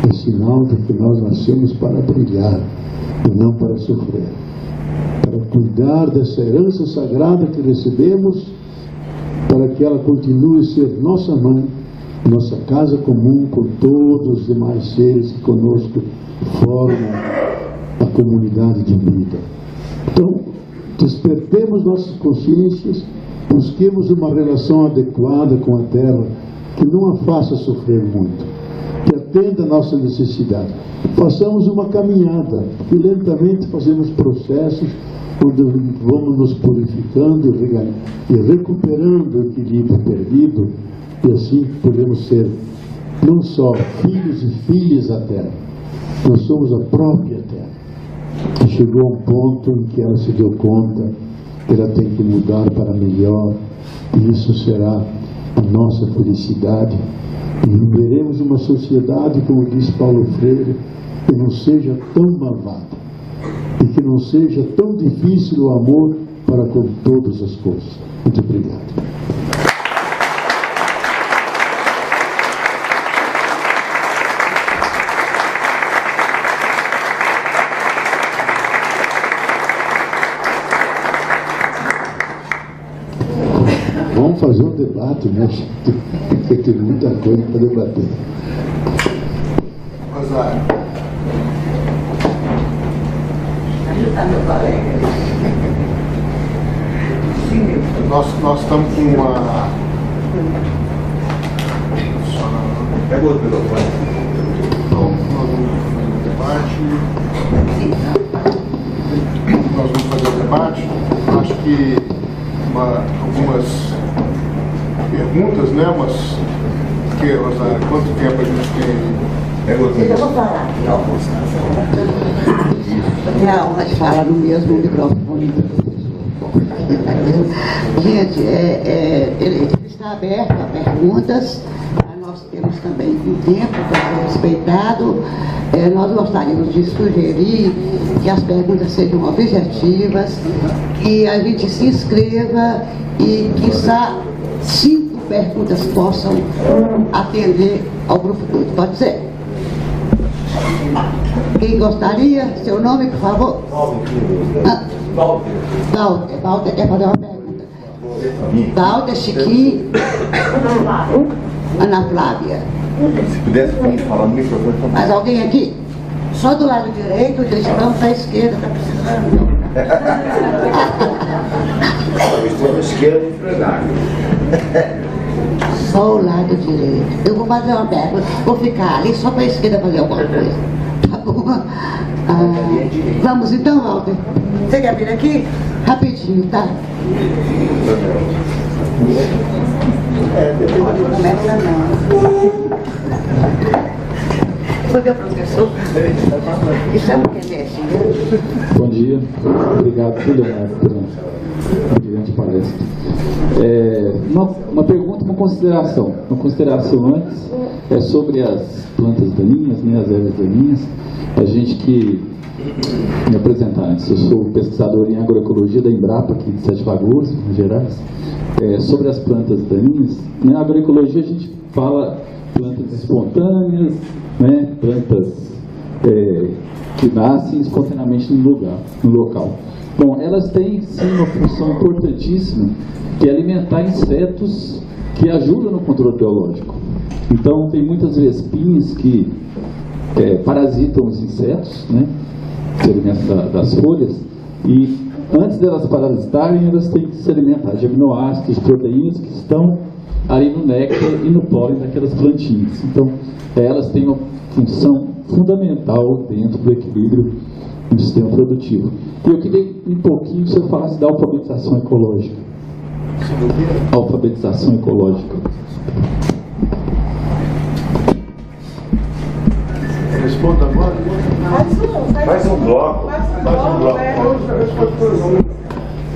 é sinal de que nós nascemos para brilhar e não para sofrer, para cuidar dessa herança sagrada que recebemos, para que ela continue a ser nossa mãe, nossa casa comum com todos os demais seres que conosco formam a comunidade de vida. Então, despertemos nossas consciências, busquemos uma relação adequada com a Terra, que não a faça sofrer muito, que atenda a nossa necessidade. Façamos uma caminhada, que lentamente fazemos processos onde vamos nos purificando e recuperando o equilíbrio perdido, e assim podemos ser não só filhos e filhas da Terra, nós somos a própria Terra, que chegou a um ponto em que ela se deu conta que ela tem que mudar para melhor, e isso será a nossa felicidade. E viveremos uma sociedade, como diz Paulo Freire, que não seja tão malvada e que não seja tão difícil o amor para com todas as coisas. Muito obrigado. fazer um debate, né? Tem muita coisa para debater. Rosário. Nós estamos com uma... Pega o outro microfone. Então, nós vamos fazer o debate. Acho que algumas perguntas, né? Mas, que, Rosário, quanto tempo a gente tem? Pega o outro Eu vou falar aqui, Augusto. Não, mas fala no mesmo microfone. Gente, ele está aberto a perguntas. Nós temos também um tempo para ser respeitado. Nós gostaríamos de sugerir que as perguntas sejam objetivas, que a gente se inscreva e, quiçá, 5 perguntas possam atender ao grupo todo. Pode ser? Quem gostaria? Seu nome, por favor? Walter quer fazer uma pergunta. Walter, Chiquinho. Ana Flávia. Se pudesse falar no microfone também. Mais alguém aqui? Só do lado direito, eles estão para a esquerda, está precisando. Estou na esquerda empresário. Só o lado direito. Eu vou fazer uma pergunta. Vou ficar ali só para a esquerda fazer alguma coisa. Tá bom? Vamos então, Walter. Você quer vir aqui? Rapidinho, tá? Não começa não. Foi meu professor. Isso é o que é assim, né? Bom dia. Obrigado, Leonardo, pela brilhante palestra. Uma pergunta, uma consideração. Uma consideração antes é sobre as plantas daninhas, né, as ervas daninhas. A gente que me apresentar antes, eu sou pesquisador em agroecologia da Embrapa, aqui de Sete Lagoas, Minas Gerais. Sobre as plantas daninhas, na agroecologia a gente fala plantas espontâneas, né, plantas que nascem espontaneamente no local. Bom, elas têm sim uma função importantíssima, que é alimentar insetos que ajudam no controle biológico. Então tem muitas vespinhas que parasitam os insetos, né, se alimentam das folhas, e antes delas parasitarem, elas têm que se alimentar de aminoácidos, proteínas que estão ali no néctar e no pólen daquelas plantinhas. Então, elas têm uma função fundamental dentro do equilíbrio do sistema produtivo. E eu queria um pouquinho que você falasse da alfabetização ecológica. Alfabetização ecológica. Responda agora. Faz um bloco.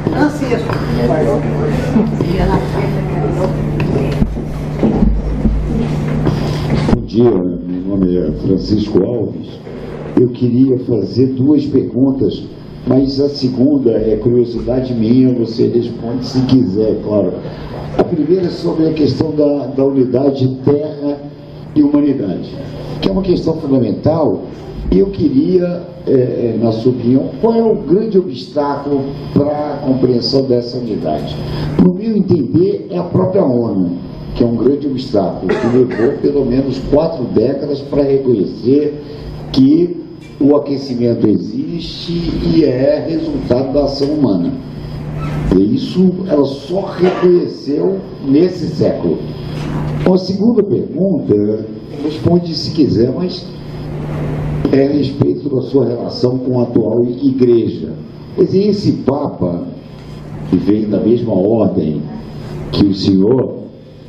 Francisco. Bom dia, meu nome é Francisco Alves. Eu queria fazer 2 perguntas, mas a segunda é curiosidade minha, você responde se quiser, claro. A primeira é sobre a questão da unidade terra e humanidade, que é uma questão fundamental, e eu queria, na sua opinião, qual é o grande obstáculo para a compreensão dessa unidade? No meu entender, é a própria ONU, que é um grande obstáculo, que levou pelo menos 4 décadas para reconhecer que o aquecimento existe e é resultado da ação humana. E isso ela só reconheceu nesse século. A segunda pergunta, responde se quiser, mas é a respeito da sua relação com a atual igreja. Quer dizer, esse Papa, que vem da mesma ordem que o senhor,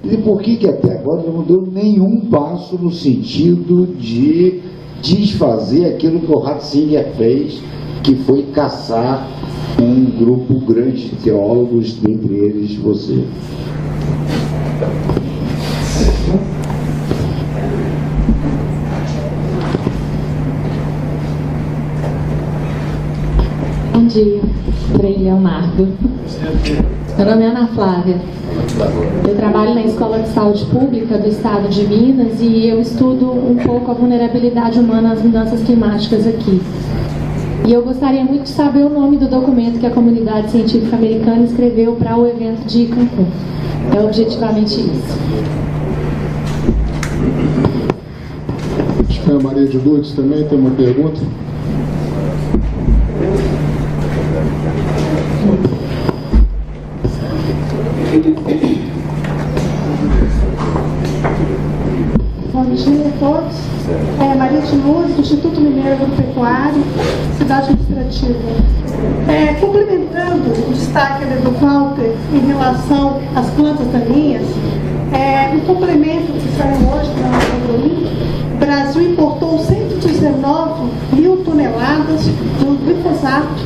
e por que até agora não deu nenhum passo no sentido de desfazer aquilo que o Ratzinger fez, que foi caçar um grupo grande de teólogos, dentre eles você? Bom dia, Frei Leonardo. Meu nome é Ana Flávia. Eu trabalho na Escola de Saúde Pública do Estado de Minas e eu estudo um pouco a vulnerabilidade humana às mudanças climáticas aqui. E eu gostaria muito de saber o nome do documento que a comunidade científica americana escreveu para o evento de Cancún. É objetivamente isso. Acho que a Maria de Lourdes também tem uma pergunta. Bom dia a todos. Maria de Lourdes, do Instituto Mineiro Agropecuário, Cidade Administrativa. Complementando o destaque do Walter em relação às plantas daninhas, um complemento que saiu hoje na Agrolim, o Brasil importou 119 mil toneladas do glifosato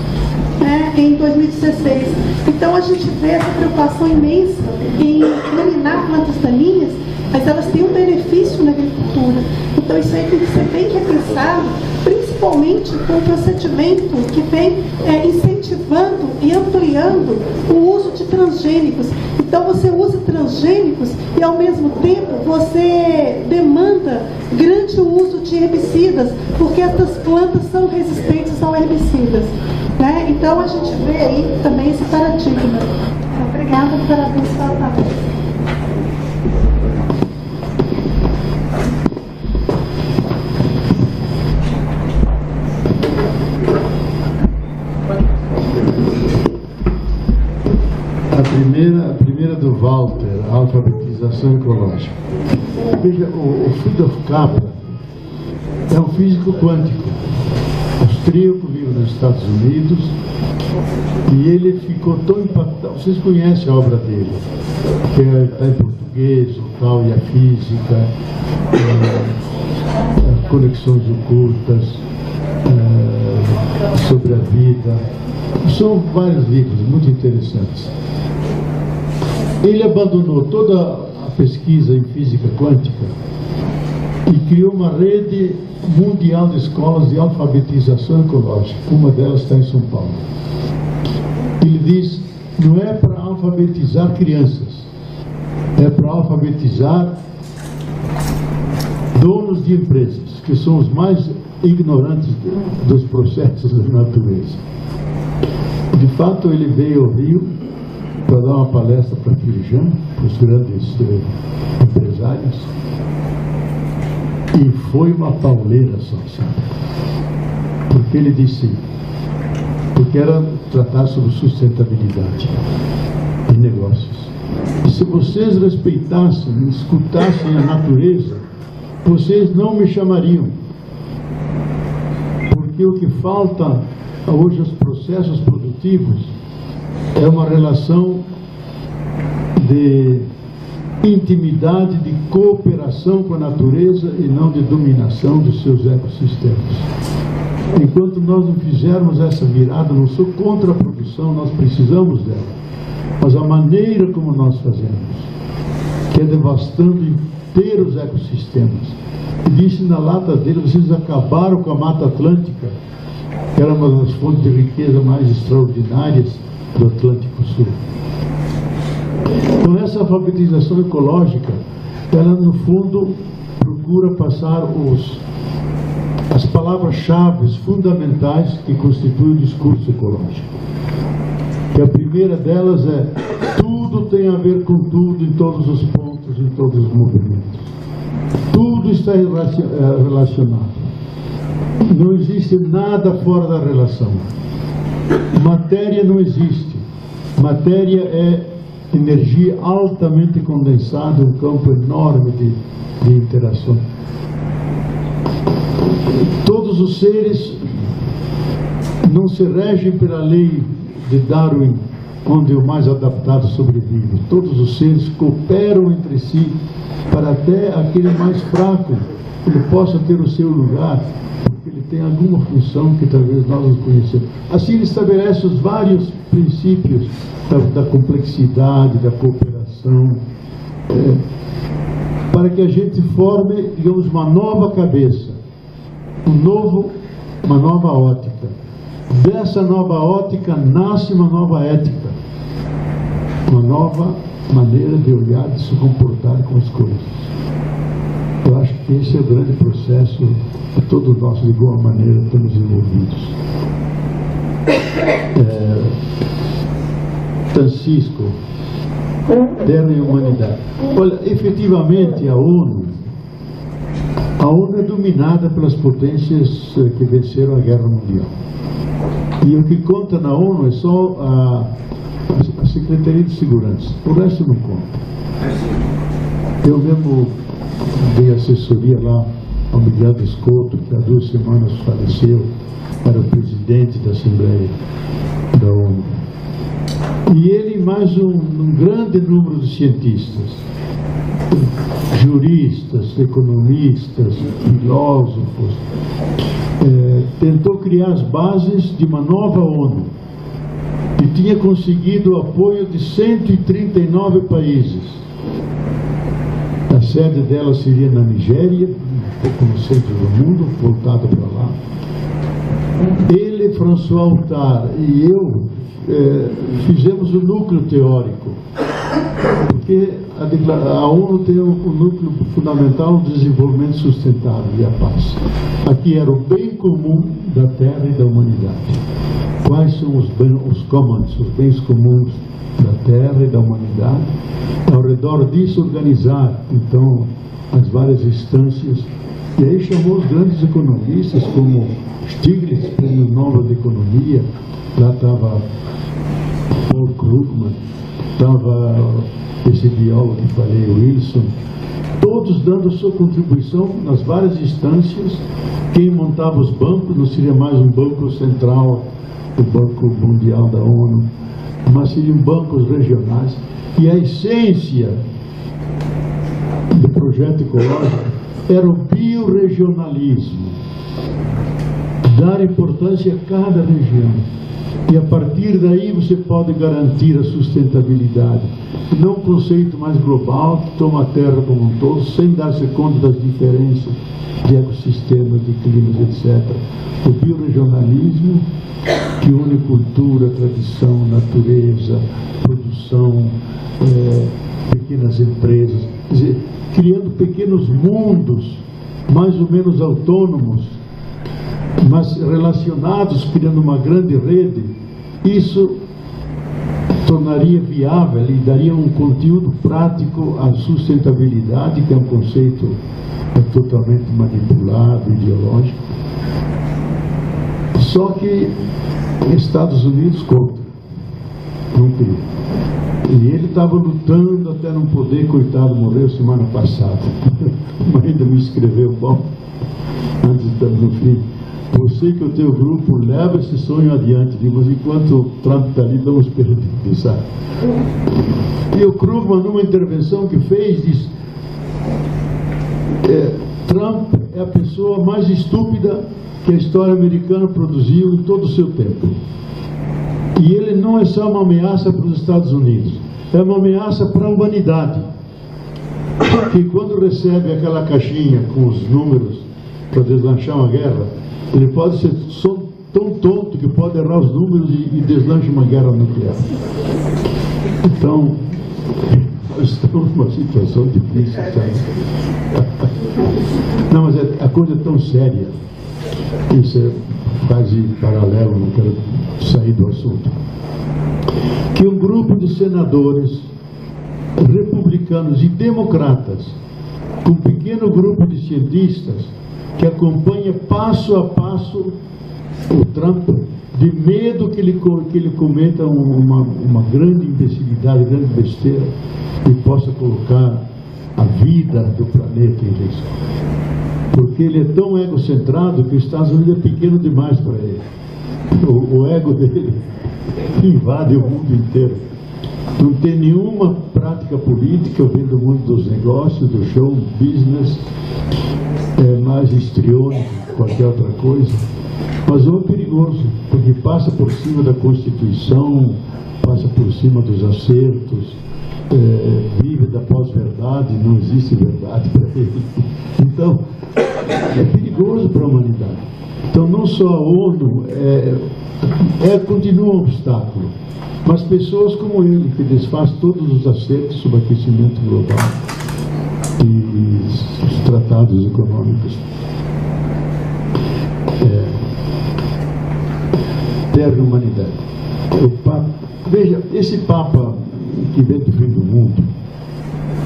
em 2016. Então a gente vê essa preocupação imensa em eliminar plantas daninhas, mas elas têm um benefício na agricultura. Então isso aí tem que ser bem repensado, principalmente com o procedimento que vem incentivando e ampliando o uso de transgênicos. Então você usa transgênicos e ao mesmo tempo você demanda grande uso de herbicidas, porque essas plantas são resistentes ao herbicidas. Então a gente vê aí também esse paradigma. Obrigada, parabéns pela palestra. A primeira do Walter, a alfabetização ecológica. Veja, o Fridtjof Capra é um físico quântico, austríaco, vive nos Estados Unidos, e ele ficou tão impactado. Vocês conhecem a obra dele, que está em português, o tal e a física, conexões ocultas, sobre a vida. São vários livros muito interessantes. Ele abandonou toda a pesquisa em física quântica e criou uma rede mundial de escolas de alfabetização ecológica. Uma delas está em São Paulo. Ele diz, não é para alfabetizar crianças, é para alfabetizar donos de empresas, que são os mais ignorantes dos processos da natureza. De fato, ele veio ao Rio para dar uma palestra para a Firjan, para os grandes empresários, e foi uma pauleira só, sabe? Porque ele disse, porque era tratar sobre sustentabilidade em negócios. E se vocês respeitassem, escutassem a natureza, vocês não me chamariam. Porque o que falta hoje aos processos produtivos é uma relação de intimidade, de cooperação com a natureza e não de dominação dos seus ecossistemas. Enquanto nós não fizermos essa virada, não sou contra a produção, nós precisamos dela, mas a maneira como nós fazemos, que é devastando inteiros ecossistemas. E disse na lata dele, vocês acabaram com a Mata Atlântica, que era uma das fontes de riqueza mais extraordinárias do Atlântico Sul. Então essa alfabetização ecológica, ela no fundo procura passar as palavras-chave fundamentais que constituem o discurso ecológico. E a primeira delas é, tudo tem a ver com tudo, em todos os pontos, em todos os movimentos. Tudo está relacionado. Não existe nada fora da relação. Matéria não existe. Matéria é energia altamente condensada, um campo enorme de interação. Todos os seres não se regem pela lei de Darwin, onde o mais adaptado sobrevive. Todos os seres cooperam entre si para até aquele mais fraco ele possa ter o seu lugar, porque ele tem alguma função que talvez nós não conhecemos. Assim ele estabelece os vários princípios da complexidade, da cooperação, para que a gente forme, digamos, uma nova cabeça, uma nova ótica. Dessa nova ótica nasce uma nova ética, uma nova maneira de olhar, de se comportar com as coisas. Eu acho que esse é o grande processo que todos nós, de alguma maneira, estamos envolvidos. Francisco, Terra e Humanidade. Olha, efetivamente a ONU é dominada pelas potências que venceram a Guerra Mundial. E o que conta na ONU é só a Secretaria de Segurança. O resto não conta. Eu mesmo dei assessoria lá ao Miguel Descoto, que há 2 semanas faleceu, era o presidente da Assembleia da ONU. E ele mais um grande número de cientistas, juristas, economistas, filósofos, tentou criar as bases de uma nova ONU e tinha conseguido o apoio de 139 países. A sede dela seria na Nigéria, um pouco no centro do mundo, voltado para lá. Ele, François Altard e eu fizemos o núcleo teórico, porque a ONU tem o núcleo fundamental do desenvolvimento sustentável e a paz. Aqui era o bem comum da Terra e da humanidade. Quais são os bens comuns da Terra e da humanidade? Ao redor disso, organizar, então, as várias instâncias. E aí chamou os grandes economistas, como Stiglitz, Prêmio Nobel de Economia. Lá estava Paul Krugman, estava esse biólogo que falei, Wilson, todos dando a sua contribuição nas várias instâncias. Quem montava os bancos não seria mais um banco central, o Banco Mundial da ONU, mas seriam bancos regionais. E a essência do projeto ecológico era o biorregionalismo, dar importância a cada região. E a partir daí você pode garantir a sustentabilidade. E não um conceito mais global que toma a Terra como um todo, sem dar-se conta das diferenças de ecossistemas, de climas, etc. O biorregionalismo, que une cultura, tradição, natureza, produção, pequenas empresas, quer dizer, criando pequenos mundos, mais ou menos autônomos, mas relacionados, criando uma grande rede. Isso tornaria viável e daria um conteúdo prático à sustentabilidade, que é um conceito totalmente manipulado, ideológico. Só que Estados Unidos contra, não queria. E ele estava lutando até não poder, coitado, morreu semana passada. Mas ainda me escreveu, bom, antes do fim. Você que o teu grupo leva esse sonho adiante, mas enquanto o Trump está ali, vamos perder, sabe? E o Krugman, numa intervenção que fez, diz: Trump é a pessoa mais estúpida que a história americana produziu em todo o seu tempo. E ele não é só uma ameaça para os Estados Unidos, é uma ameaça para a humanidade. Que quando recebe aquela caixinha com os números para deslanchar uma guerra, ele pode ser tão tonto que pode errar os números e deslancha uma guerra nuclear. Então, nós estamos numa situação difícil, sabe? Não, mas a coisa é tão séria. Isso é quase paralelo, não quero sair do assunto. Que um grupo de senadores republicanos e democratas, com um pequeno grupo de cientistas, que acompanha passo a passo o Trump, de medo que ele cometa uma grande imbecilidade, grande besteira, e possa colocar a vida do planeta em risco. Porque ele é tão egocentrado que os Estados Unidos é pequeno demais para ele. O ego dele invade o mundo inteiro. Não tem nenhuma prática política, vem do mundo dos negócios, do show business, é mais histriônico que qualquer outra coisa. Mas é perigoso, porque passa por cima da Constituição, passa por cima dos acertos, vive da pós-verdade, não existe verdade para ele. Então, é perigoso para a humanidade. Então, não só a ONU continua um obstáculo, mas pessoas como ele, que desfaz todos os acertos sobre aquecimento global e os tratados econômicos. terra e humanidade. O Papa, veja, esse Papa que vem do fim do mundo,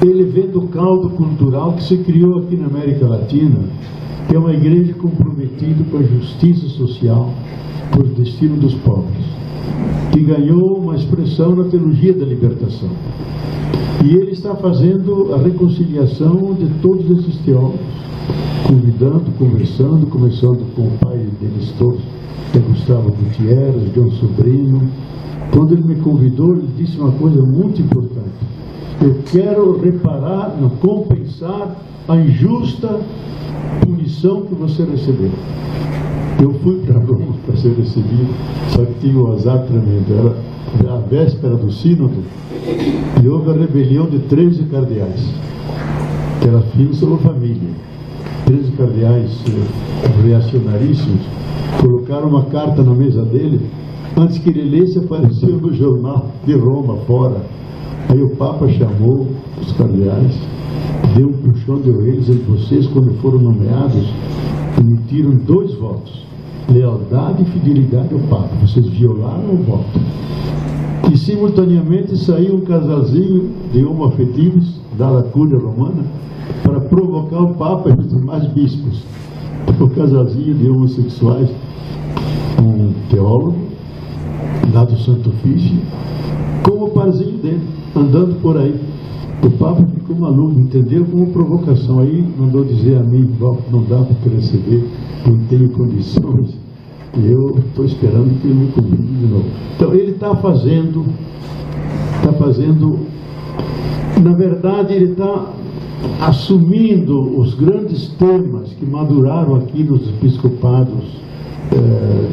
ele vem do caldo cultural que se criou aqui na América Latina, que é uma igreja comprometida com a justiça social, com o destino dos pobres, que ganhou uma expressão na teologia da libertação. E ele está fazendo a reconciliação de todos esses teólogos, convidando, conversando, começando com o pai deles todos, que é Gustavo Gutierrez, John Sobrinho. Quando ele me convidou, ele disse uma coisa muito importante: eu quero reparar, não, compensar a injusta punição que você recebeu. Eu fui para Roma para ser recebido, só que tive um azar tremendo. Era a véspera do sínodo e houve a rebelião de 13 cardeais, que era filho sobre família. 13 cardeais reacionaríssimos colocaram uma carta na mesa dele. Antes que ele lesse, apareceu no jornal de Roma fora. Aí o Papa chamou os cardeais, deu um puxão de orelhas e vocês, quando foram nomeados, emitiram 2 votos: lealdade e fidelidade ao Papa. Vocês violaram o voto. E simultaneamente saiu um casalzinho de homoafetivos da Cúria Romana para provocar o Papa e os demais bispos. O casalzinho de homossexuais, um teólogo lá do Santo Ofício, com o parzinho dele, andando por aí. O Papa ficou maluco, entendeu como provocação. Aí mandou dizer a mim: não dá para receber, não tenho condições, e eu estou esperando que ele me convide de novo. Então ele está fazendo, na verdade ele está assumindo os grandes temas que maduraram aqui nos episcopados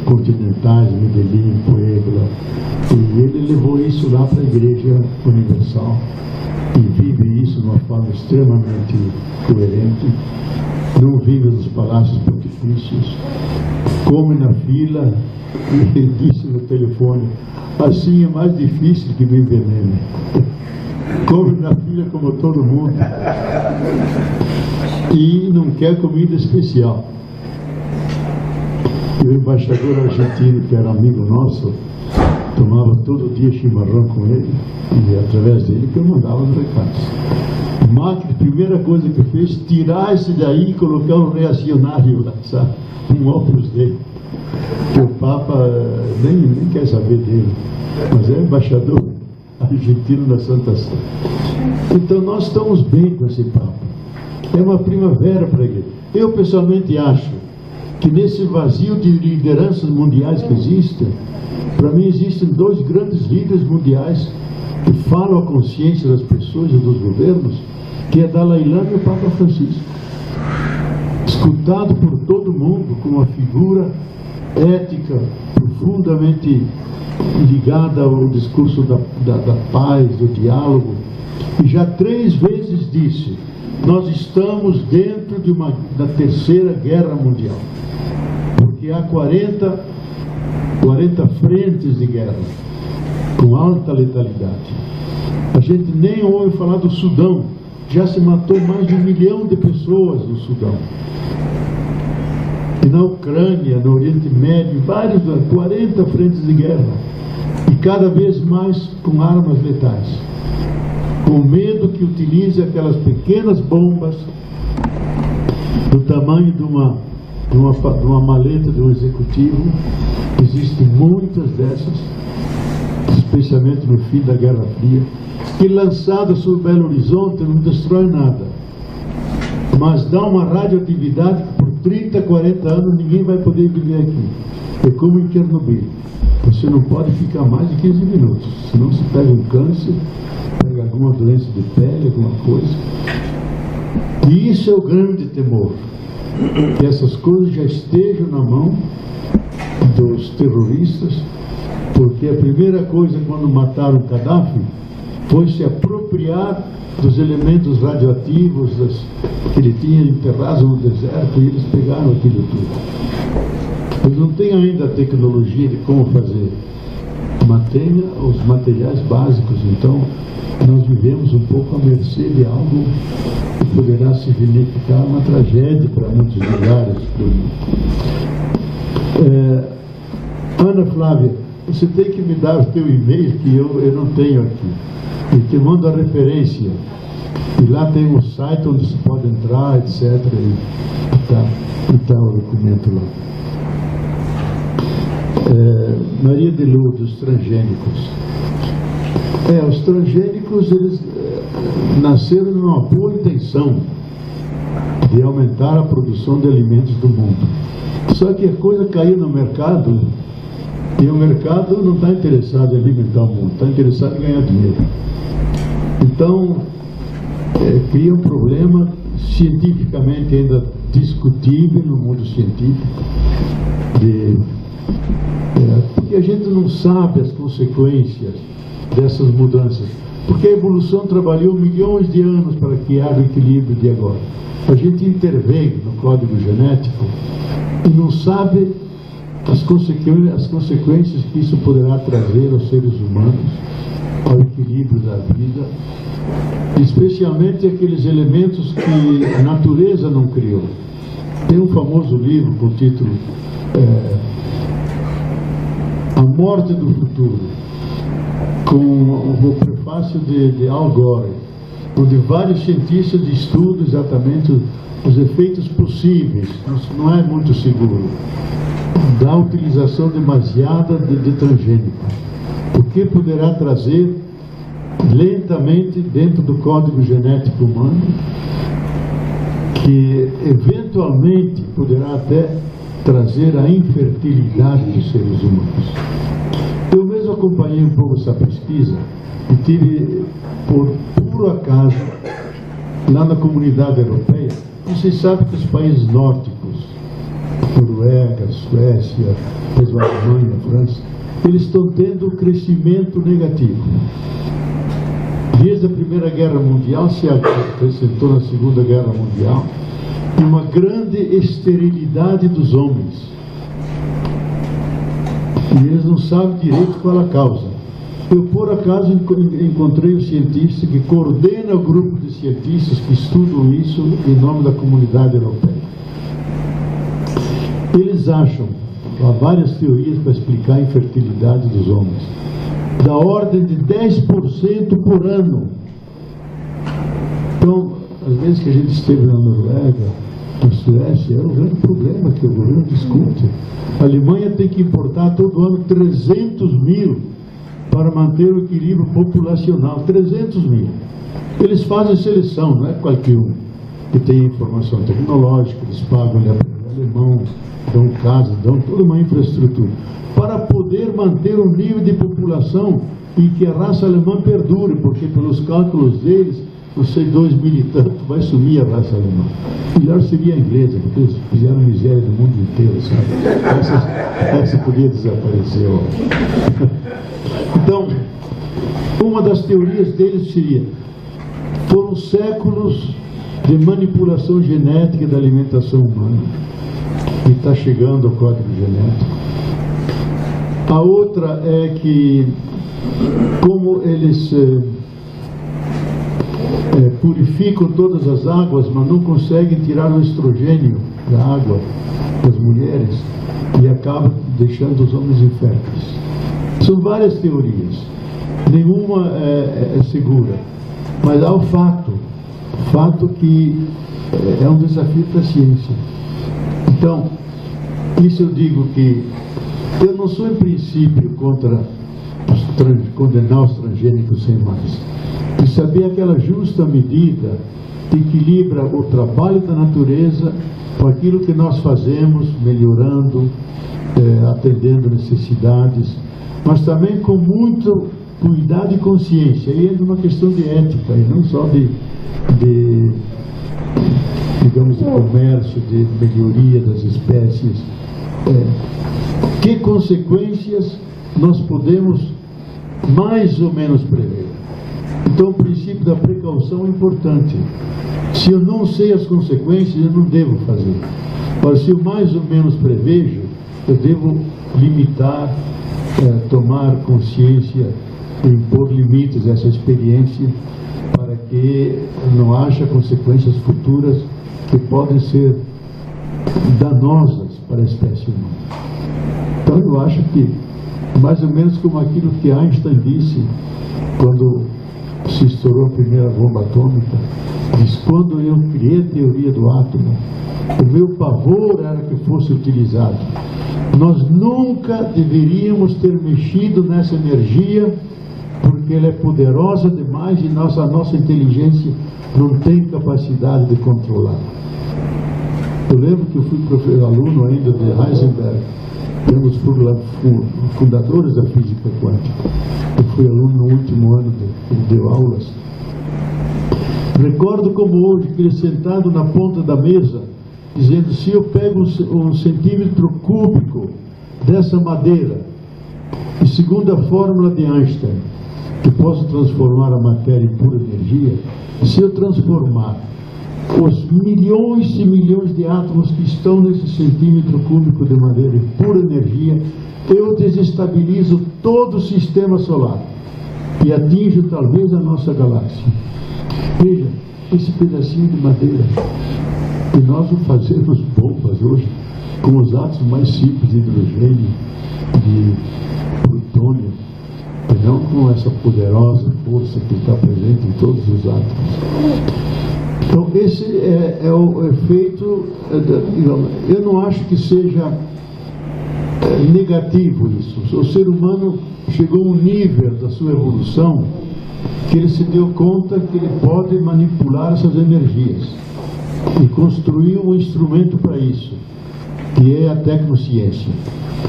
continentais, Medellín, Puebla, e ele levou isso lá para a Igreja Universal e vive isso de uma forma extremamente coerente. Não vive nos palácios pontifícios, come na fila, e ele disse no telefone: assim é mais difícil que me envenene. Come na fila como todo mundo e não quer comida especial. E o embaixador argentino, que era amigo nosso, tomava todo dia chimarrão com ele, e através dele que eu mandava os recados. Macri, a primeira coisa que fez, tirar esse daí e colocar um reacionário lá, sabe? Um óculos dele, que o Papa nem quer saber dele, mas é embaixador argentino da Santa Sé. Então nós estamos bem com esse Papa. É uma primavera para a igreja. Eu pessoalmente acho que nesse vazio de lideranças mundiais que existem, para mim existem 2 grandes líderes mundiais que falam a consciência das pessoas e dos governos, que é Dalai Lama e o Papa Francisco, escutado por todo mundo como uma figura ética profundamente ligada ao discurso da paz, do diálogo, e já 3 vezes disse: nós estamos dentro da 3ª Guerra Mundial, porque há 40 frentes de guerra com alta letalidade. A gente nem ouve falar do Sudão, já se matou mais de 1 milhão de pessoas no Sudão. E na Ucrânia, no Oriente Médio, 40 frentes de guerra, e cada vez mais com armas letais, com medo que utilize aquelas pequenas bombas do tamanho de uma maleta de um executivo. Existem muitas dessas, especialmente no fim da Guerra Fria, que lançadas sobre Belo Horizonte não destrói nada, mas dá uma radioatividade que por 30, 40 anos ninguém vai poder viver aqui. É como em Chernobyl. Você não pode ficar mais de 15 minutos, senão se pega um câncer, pega alguma doença de pele, alguma coisa. E isso é o grande temor, que essas coisas já estejam na mão dos terroristas, porque a primeira coisa quando mataram Gaddafi foi se apropriar dos elementos radioativos que ele tinha enterrados no deserto, e eles pegaram aquilo tudo. Eles não têm ainda a tecnologia de como fazer, mas têm os materiais básicos. Então nós vivemos um pouco à mercê de algo que poderá significar uma tragédia para muitos lugares do mundo. Ana Flávia, você tem que me dar o teu e-mail, que eu não tenho aqui. E te mando a referência. E lá tem um site onde se pode entrar, etc. E tá o documento lá. Maria de Lourdes, os transgênicos. Os transgênicos, eles nasceram numa boa intenção de aumentar a produção de alimentos do mundo. Só que a coisa caiu no mercado, e o mercado não está interessado em alimentar o mundo, está interessado em ganhar dinheiro. Então, cria um problema cientificamente ainda discutível no mundo científico, porque a gente não sabe as consequências dessas mudanças, porque a evolução trabalhou milhões de anos para criar o equilíbrio de agora. A gente intervém no código genético e não sabe as consequências que isso poderá trazer aos seres humanos, ao equilíbrio da vida, especialmente aqueles elementos que a natureza não criou. Tem um famoso livro com o título A Morte do Futuro, com o prefácio de Al Gore, onde vários cientistas estudam exatamente os efeitos possíveis, não é muito seguro, da utilização demasiada de transgênicos. O que poderá trazer lentamente dentro do código genético humano, que eventualmente poderá até trazer a infertilidade dos seres humanos. Eu mesmo acompanhei um pouco essa pesquisa e tive, por puro acaso, lá na comunidade europeia. Vocês sabem que os países nórdicos, Noruega, Suécia, depois a Alemanha, a França, eles estão tendo um crescimento negativo. Desde a Primeira Guerra Mundial, se acrescentou na Segunda Guerra Mundial, e uma grande esterilidade dos homens. E eles não sabem direito qual a causa. Eu, por acaso, encontrei um cientista que coordena o grupo de cientistas que estudam isso em nome da comunidade europeia. Eles acham, há várias teorias para explicar a infertilidade dos homens, da ordem de 10% por ano. Então, às vezes que a gente esteve na Noruega, na Suécia, é um grande problema que o governo discute. A Alemanha tem que importar todo ano 300 mil para manter o equilíbrio populacional. 300 mil. Eles fazem seleção, não é qualquer um que tem informação tecnológica, eles pagam alemão, dão casa, dão toda uma infraestrutura para poder manter um nível de população em que a raça alemã perdure, porque pelos cálculos deles, não sei, 2000 e tanto, vai sumir a raça alemã. Melhor seria a inglesa, porque eles fizeram miséria do mundo inteiro, sabe? Essa podia desaparecer. Então, uma das teorias deles seria: foram séculos de manipulação genética da alimentação humana, e está chegando ao código genético. A outra é que, como eles purificam todas as águas, mas não conseguem tirar o estrogênio da água das mulheres, e acabam deixando os homens inférteis. São várias teorias, nenhuma é segura, mas há o fato que é um desafio para a ciência. Então, isso eu digo que eu não sou em princípio contra condenar os transgênicos sem mais. E saber aquela justa medida que equilibra o trabalho da natureza com aquilo que nós fazemos, melhorando, atendendo necessidades, mas também com muito cuidado e consciência. E é uma questão de ética, e não só digamos, de comércio, de melhoria das espécies. Que consequências nós podemos mais ou menos prever? Então, o princípio da precaução é importante. Se eu não sei as consequências, eu não devo fazer. Agora, se eu mais ou menos prevejo, eu devo limitar, tomar consciência, impor limites a essa experiência, para que não haja consequências futuras que podem ser danosas para a espécie humana. Então, Então eu acho que, mais ou menos como aquilo que Einstein disse quando se estourou a primeira bomba atômica, diz: quando eu criei a teoria do átomo, o meu pavor era que fosse utilizado. Nós nunca deveríamos ter mexido nessa energia, porque ela é poderosa demais e a nossa inteligência não tem capacidade de controlar. Eu lembro que eu fui aluno ainda de Heisenberg, temos fundadores da física quântica. Eu fui aluno no último ano que ele deu aulas. Recordo como hoje, que ele sentado na ponta da mesa, dizendo: se eu pego um centímetro cúbico dessa madeira, e segundo a fórmula de Einstein, que posso transformar a matéria em pura energia, se eu transformar os milhões e milhões de átomos que estão nesse centímetro cúbico de madeira em pura energia, eu desestabilizo todo o sistema solar e atinjo talvez a nossa galáxia. Veja, esse pedacinho de madeira, e nós o fazemos bombas hoje com os átomos mais simples de hidrogênio, de plutônio, e não com essa poderosa força que está presente em todos os átomos. Então esse é o efeito, eu não acho que seja negativo isso. O ser humano chegou a um nível da sua evolução que ele se deu conta que ele pode manipular essas energias e construiu um instrumento para isso, que é a tecnociência.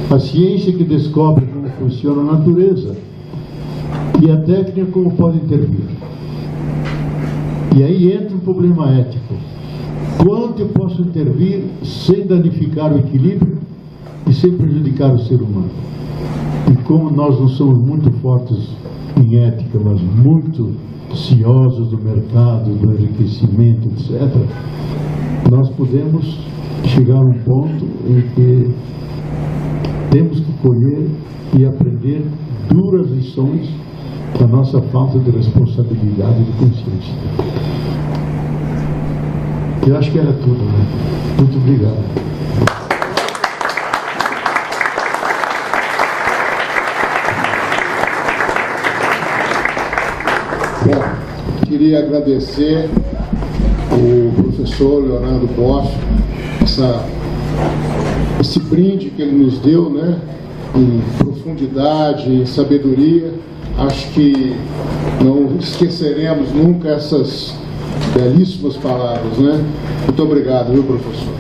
A ciência que descobre como funciona a natureza e a técnica como pode intervir. E aí entra um problema ético. Quanto eu posso intervir sem danificar o equilíbrio e sem prejudicar o ser humano? E como nós não somos muito fortes em ética, mas muito ciosos do mercado, do enriquecimento, etc., nós podemos chegar a um ponto em que temos que colher e aprender duras lições da nossa falta de responsabilidade e de consciência. Eu acho que era tudo, né? Muito obrigado. Bom, queria agradecer o professor Leonardo Boff, esse brinde que ele nos deu, né? Em profundidade, em sabedoria. Acho que não esqueceremos nunca essas belíssimas palavras, né? Muito obrigado, viu, professor?